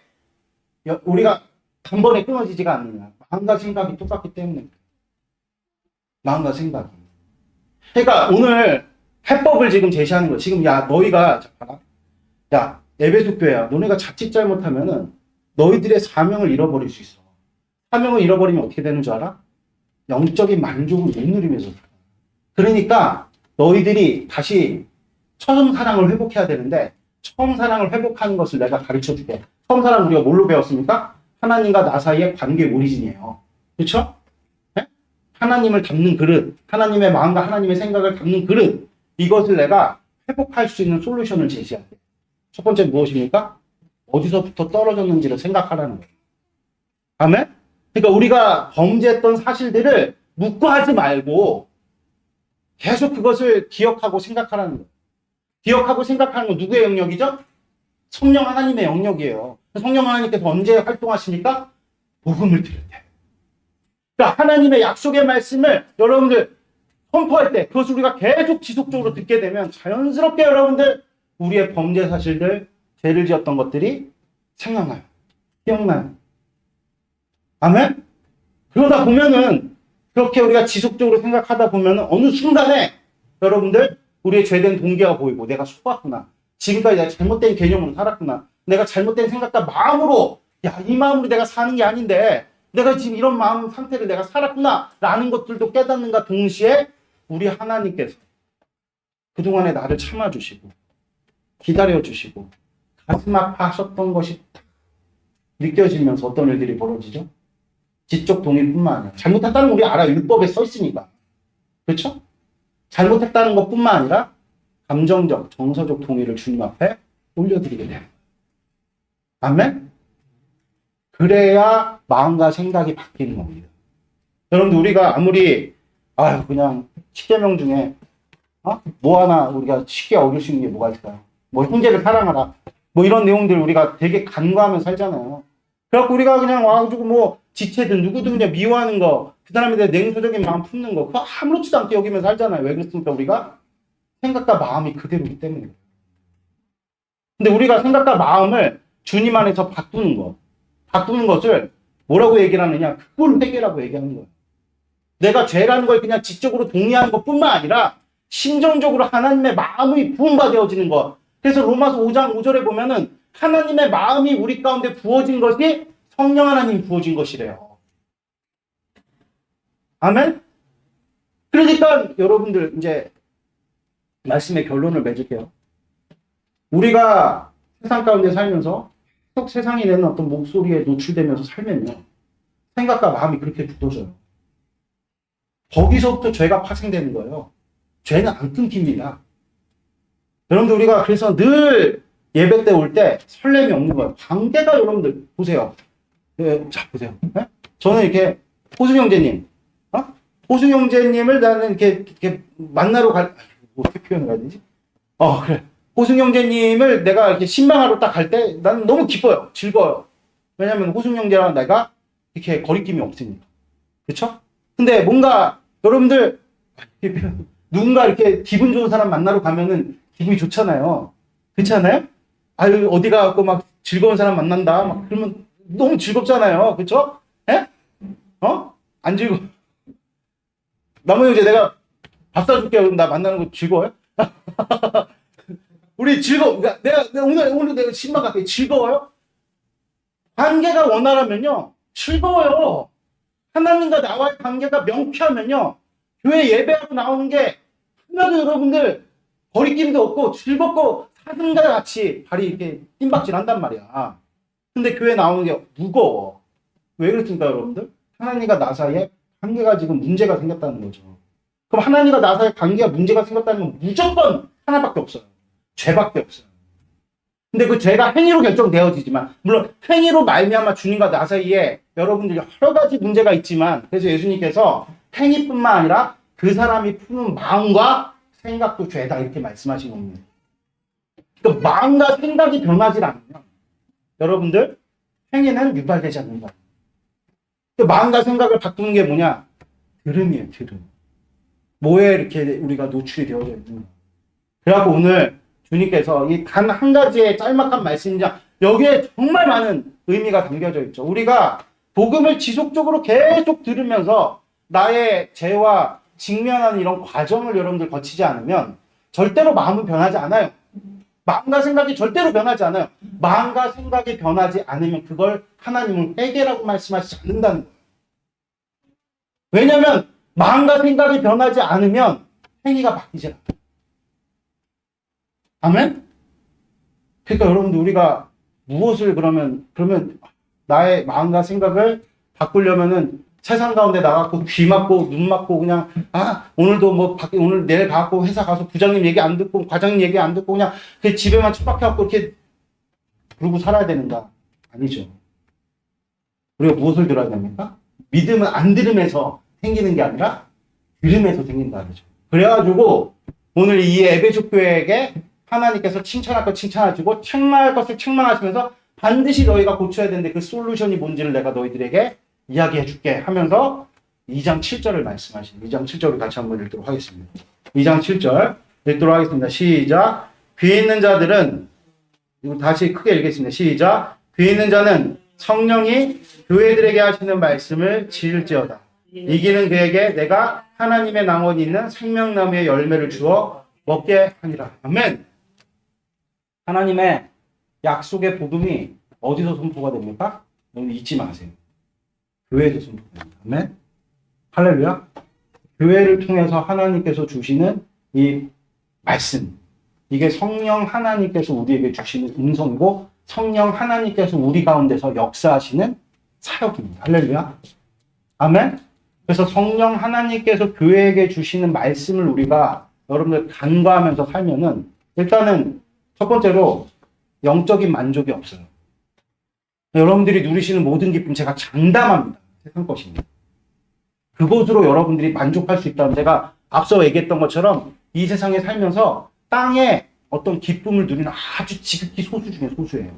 우리가 단번에 끊어지지가 않느냐? 마음과 생각이 똑같기 때문에. 마음과 생각이. 그러니까 오늘 해법을 지금 제시하는 거예요. 지금, 야, 너희가, 자, 봐라. 야, 에베소 교회야. 너네가 자칫 잘못하면은 너희들의 사명을 잃어버릴 수 있어. 사명을 잃어버리면 어떻게 되는 줄 알아? 영적인 만족을 못 누리면서 살아. 그러니까 너희들이 다시 처음 사랑을 회복해야 되는데, 처음 사랑을 회복하는 것을 내가 가르쳐 줄게. 처음 사랑 우리가 뭘로 배웠습니까? 하나님과 나 사이의 관계 오리진이에요. 그렇죠? 네? 하나님을 담는 그릇, 하나님의 마음과 하나님의 생각을 담는 그릇, 이것을 내가 회복할 수 있는 솔루션을 제시할게. 첫 번째 무엇입니까? 어디서부터 떨어졌는지를 생각하라는 거예요. 아멘? 그러니까 우리가 범죄했던 사실들을 묵과하지 말고 계속 그것을 기억하고 생각하라는 거예요. 기억하고 생각하는 건 누구의 영역이죠? 성령 하나님의 영역이에요. 성령 하나님께서 언제 활동하십니까? 복음을 들을 때. 그러니까 하나님의 약속의 말씀을 여러분들 선포할 때, 그것을 우리가 계속 지속적으로 듣게 되면 자연스럽게 여러분들 우리의 범죄 사실들, 죄를 지었던 것들이 생각나요. 기억나요. 아멘? 그러다 보면은, 그렇게 우리가 지속적으로 생각하다 보면은 어느 순간에 여러분들 우리의 죄된 동기가 보이고, 내가 속았구나. 지금까지 내가 잘못된 개념으로 살았구나. 내가 잘못된 생각과 마음으로, 야, 이 마음으로 내가 사는 게 아닌데 내가 지금 이런 마음 상태를 내가 살았구나 라는 것들도 깨닫는가 동시에 우리 하나님께서 그동안에 나를 참아주시고 기다려주시고 가슴 아파하셨던 것이 느껴지면서 어떤 일들이 벌어지죠? 지적 동의뿐만 아니라 잘못했다는 거 우리 알아. 율법에 써 있으니까. 그렇죠? 잘못했다는 것뿐만 아니라 감정적, 정서적 동의를 주님 앞에 올려드리게 돼요. 아멘? 그래야 마음과 생각이 바뀌는 겁니다. 여러분들 우리가 아무리 그냥 10계명 중에 뭐 하나 우리가 쉽게 어길 수 있는 게 뭐가 있을까요? 뭐 형제를 사랑하라. 뭐 이런 내용들 우리가 되게 간과하며 살잖아요. 그래갖고 우리가 그냥 와가지고 뭐 지체든 누구든 그냥 미워하는 거, 그 사람에 대해 냉소적인 마음 품는 거, 그거 아무렇지도 않게 여기면서 살잖아요. 왜 그렇습니까? 우리가 생각과 마음이 그대로이기 때문에. 근데 우리가 생각과 마음을 주님 안에서 바꾸는 것을 뭐라고 얘기를 하느냐? 그걸 회개라고 얘기하는 거예요. 내가 죄라는 걸 그냥 지적으로 동의하는 것뿐만 아니라 심정적으로 하나님의 마음이 부음바 되어지는 것. 그래서 로마서 5장 5절에 보면은 하나님의 마음이 우리 가운데 부어진 것이 성령 하나님 부어진 것이래요. 아멘? 그러니까 여러분들 이제 말씀의 결론을 맺을게요. 우리가 세상 가운데 살면서 세상이 내는 어떤 목소리에 노출되면서 살면요. 생각과 마음이 그렇게 굳어져요. 거기서부터 죄가 파생되는 거예요. 죄는 안 끊깁니다. 여러분들 우리가 그래서 늘 예배 때 올 때 설렘이 없는 거예요. 관계가 여러분들 보세요. 자 보세요. 네? 저는 이렇게 호승 형제님, 호승 형제님을 나는 이렇게 만나러 어떻게 표현을 해야 되지? 그래. 호승 형제님을 내가 이렇게 신방하러 딱 갈 때 나는 너무 기뻐요. 즐거워요. 왜냐면 호승 형제랑 내가 이렇게 거리낌이 없으니까. 그렇죠? 근데 뭔가 여러분들 누군가 이렇게 기분 좋은 사람 만나러 가면은 기분이 좋잖아요. 그렇지 않아요? 어디 가고 막 즐거운 사람 만난다. 막 그러면 너무 즐겁잖아요. 그렇죠? 예? 안 즐거워. 남은 형제 내가 밥 사줄게. 그럼 나 만나는 거 즐거워요? 우리 즐거워. 내가 오늘 내가 신방 갈게. 즐거워요? 관계가 원활하면요. 즐거워요. 하나님과 나와의 관계가 명쾌하면요. 교회 예배하고 나오는 게 하나도 여러분들 거리낌도 없고 즐겁고 사슴과 같이 발이 이렇게 뜀박질 한단 말이야. 근데 교회 나오는 게 무거워. 왜 그렇습니까, 여러분들? 하나님과 나 사이에 관계가 지금 문제가 생겼다는 거죠. 그럼 하나님과 나 사이에 관계가 문제가 생겼다는 건 무조건 하나밖에 없어요. 죄밖에 없어요. 근데 그 죄가 행위로 결정되어지지만 물론 행위로 말미암아 주님과 나 사이에 여러분들 여러 가지 문제가 있지만 그래서 예수님께서 행위뿐만 아니라 그 사람이 품은 마음과 생각도 죄다 이렇게 말씀하신 겁니다. 그러니까 마음과 생각이 변하지 않으면 여러분들 행위는 유발되지 않는다. 그러니까 마음과 생각을 바꾸는 게 뭐냐? 들음이에요. 들음. 뭐에 이렇게 우리가 노출이 되어져 있는 거예요. 그래갖고 오늘 주님께서 이 단 한 가지의 짤막한 말씀이냐 여기에 정말 많은 의미가 담겨져 있죠. 우리가 복음을 지속적으로 계속 들으면서 나의 죄와 직면하는 이런 과정을 여러분들 거치지 않으면 절대로 마음은 변하지 않아요. 마음과 생각이 절대로 변하지 않아요. 마음과 생각이 변하지 않으면 그걸 하나님은 회개라고 말씀하시지 않는다는 거예요. 왜냐하면 마음과 생각이 변하지 않으면 행위가 바뀌지 않아요. 아멘? 그러니까 여러분들 우리가 무엇을 그러면 나의 마음과 생각을 바꾸려면은 세상 가운데 나가고 귀 막고 눈 막고 그냥 오늘도 뭐 오늘 내일 가고 회사 가서 부장님 얘기 안 듣고 과장님 얘기 안 듣고 그냥 그 집에만 처박혀갖고 이렇게 그러고 살아야 되는가? 아니죠. 우리가 무엇을 들어야 됩니까? 믿음은 안 들음에서 생기는 게 아니라 들음에서 생긴다 그러죠. 그래가지고 오늘 이 에베소 교회에게 하나님께서 칭찬할 것 칭찬하시고 책망할 것을 책망하시면서 반드시 너희가 고쳐야 되는데 그 솔루션이 뭔지를 내가 너희들에게 이야기해 줄게 하면서 2장 7절을 말씀하시는 2장 7절을 같이 한번 읽도록 하겠습니다. 2장 7절 읽도록 하겠습니다. 시작. 귀 있는 자들은 이거 다시 크게 읽겠습니다. 시작. 귀 있는 자는 성령이 교회들에게 하시는 말씀을 지을지어다. 이기는 그에게 내가 하나님의 나원이 있는 생명나무의 열매를 주어 먹게 하니라. 아멘. 하나님의 약속의 복음이 어디서 선포가 됩니까? 여러분 잊지 마세요. 교회에서 선포됩니다. 아멘. 할렐루야. 교회를 통해서 하나님께서 주시는 이 말씀, 이게 성령 하나님께서 우리에게 주시는 음성이고 성령 하나님께서 우리 가운데서 역사하시는 사역입니다. 할렐루야. 아멘. 그래서 성령 하나님께서 교회에게 주시는 말씀을 우리가 여러분들 간과하면서 살면은 일단은 첫 번째로 영적인 만족이 없어요. 여러분들이 누리시는 모든 기쁨 제가 장담합니다. 세상 것입니다. 그것으로 여러분들이 만족할 수 있다면 제가 앞서 얘기했던 것처럼 이 세상에 살면서 땅에 어떤 기쁨을 누리는 아주 지극히 소수 중에 소수예요.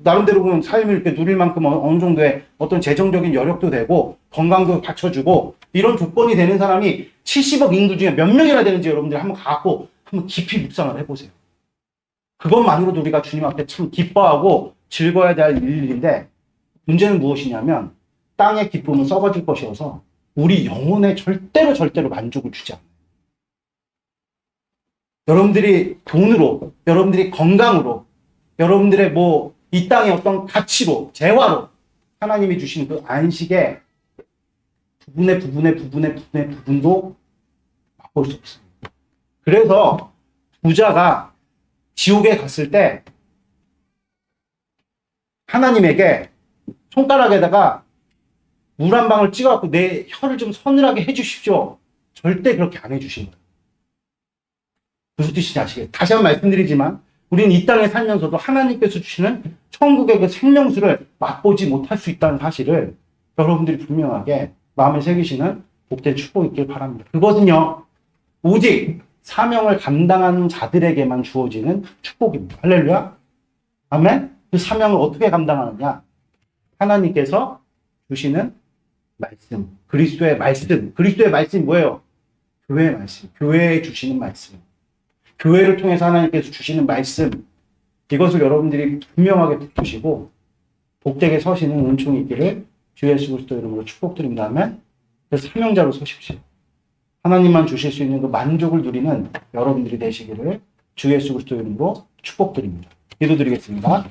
나름대로 보면 삶을 이렇게 누릴 만큼 어느 정도의 어떤 재정적인 여력도 되고 건강도 받쳐주고 이런 조건이 되는 사람이 70억 인구 중에 몇 명이나 되는지 여러분들이 한번 갖고 한번 깊이 묵상을 해보세요. 그것만으로도 우리가 주님 앞에 참 기뻐하고 즐거워야 될 일인데 문제는 무엇이냐면 땅의 기쁨은 썩어질 것이어서 우리 영혼에 절대로 만족을 주지 않아요. 여러분들이 돈으로, 여러분들이 건강으로, 여러분들의 이 땅의 어떤 가치로, 재화로 하나님이 주신 그 안식의 부분도 맛볼 수 없습니다. 그래서 부자가 지옥에 갔을 때 하나님에게 손가락에다가 물 한 방울 찍어갖고 내 혀를 좀 서늘하게 해주십시오. 절대 그렇게 안 해주신 거예요. 무슨 뜻인지 아시겠어요? 다시 한번 말씀드리지만 우리는 이 땅에 살면서도 하나님께서 주시는 천국의 그 생명수를 맛보지 못할 수 있다는 사실을 여러분들이 분명하게 마음에 새기시는 복된 축복이 있길 바랍니다. 그것은요, 오직 사명을 감당하는 자들에게만 주어지는 축복입니다. 할렐루야. 아멘. 그 사명을 어떻게 감당하느냐? 하나님께서 주시는 말씀, 그리스도의 말씀. 그리스도의 말씀이 뭐예요? 교회의 말씀, 교회에 주시는 말씀. 교회를 통해서 하나님께서 주시는 말씀, 이것을 여러분들이 분명하게 붙드시고 복되게 서시는 은총이 있기를 주 예수 그리스도 이름으로 축복드립니다. 아멘. 그래서 사명자로 서십시오. 하나님만 주실 수 있는 그 만족을 누리는 여러분들이 되시기를 주 예수 그리스도 이름으로 축복드립니다. 기도드리겠습니다.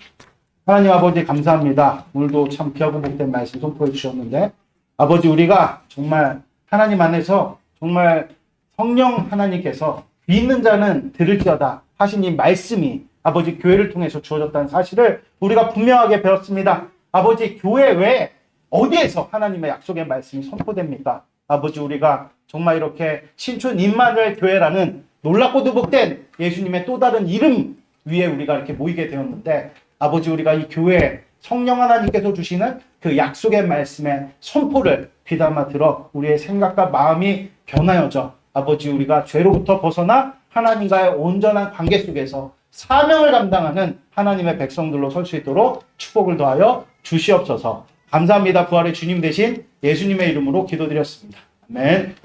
하나님 아버지 감사합니다. 오늘도 참 귀하고 복된 말씀 선포해 주셨는데 아버지 우리가 정말 하나님 안에서 정말 성령 하나님께서 믿는 자는 들을지어다 하신 이 말씀이 아버지 교회를 통해서 주어졌다는 사실을 우리가 분명하게 배웠습니다. 아버지 교회 외에 어디에서 하나님의 약속의 말씀이 선포됩니까? 아버지 우리가 정말 이렇게 신촌 임마누엘 교회라는 놀랍고도 복된 예수님의 또 다른 이름 위에 우리가 이렇게 모이게 되었는데 아버지 우리가 이 교회에 성령 하나님께서 주시는 그 약속의 말씀의 선포를 귀담아 들어 우리의 생각과 마음이 변하여져 아버지 우리가 죄로부터 벗어나 하나님과의 온전한 관계 속에서 사명을 감당하는 하나님의 백성들로 설 수 있도록 축복을 더하여 주시옵소서. 감사합니다. 부활의 주님 대신 예수님의 이름으로 기도드렸습니다. 아멘.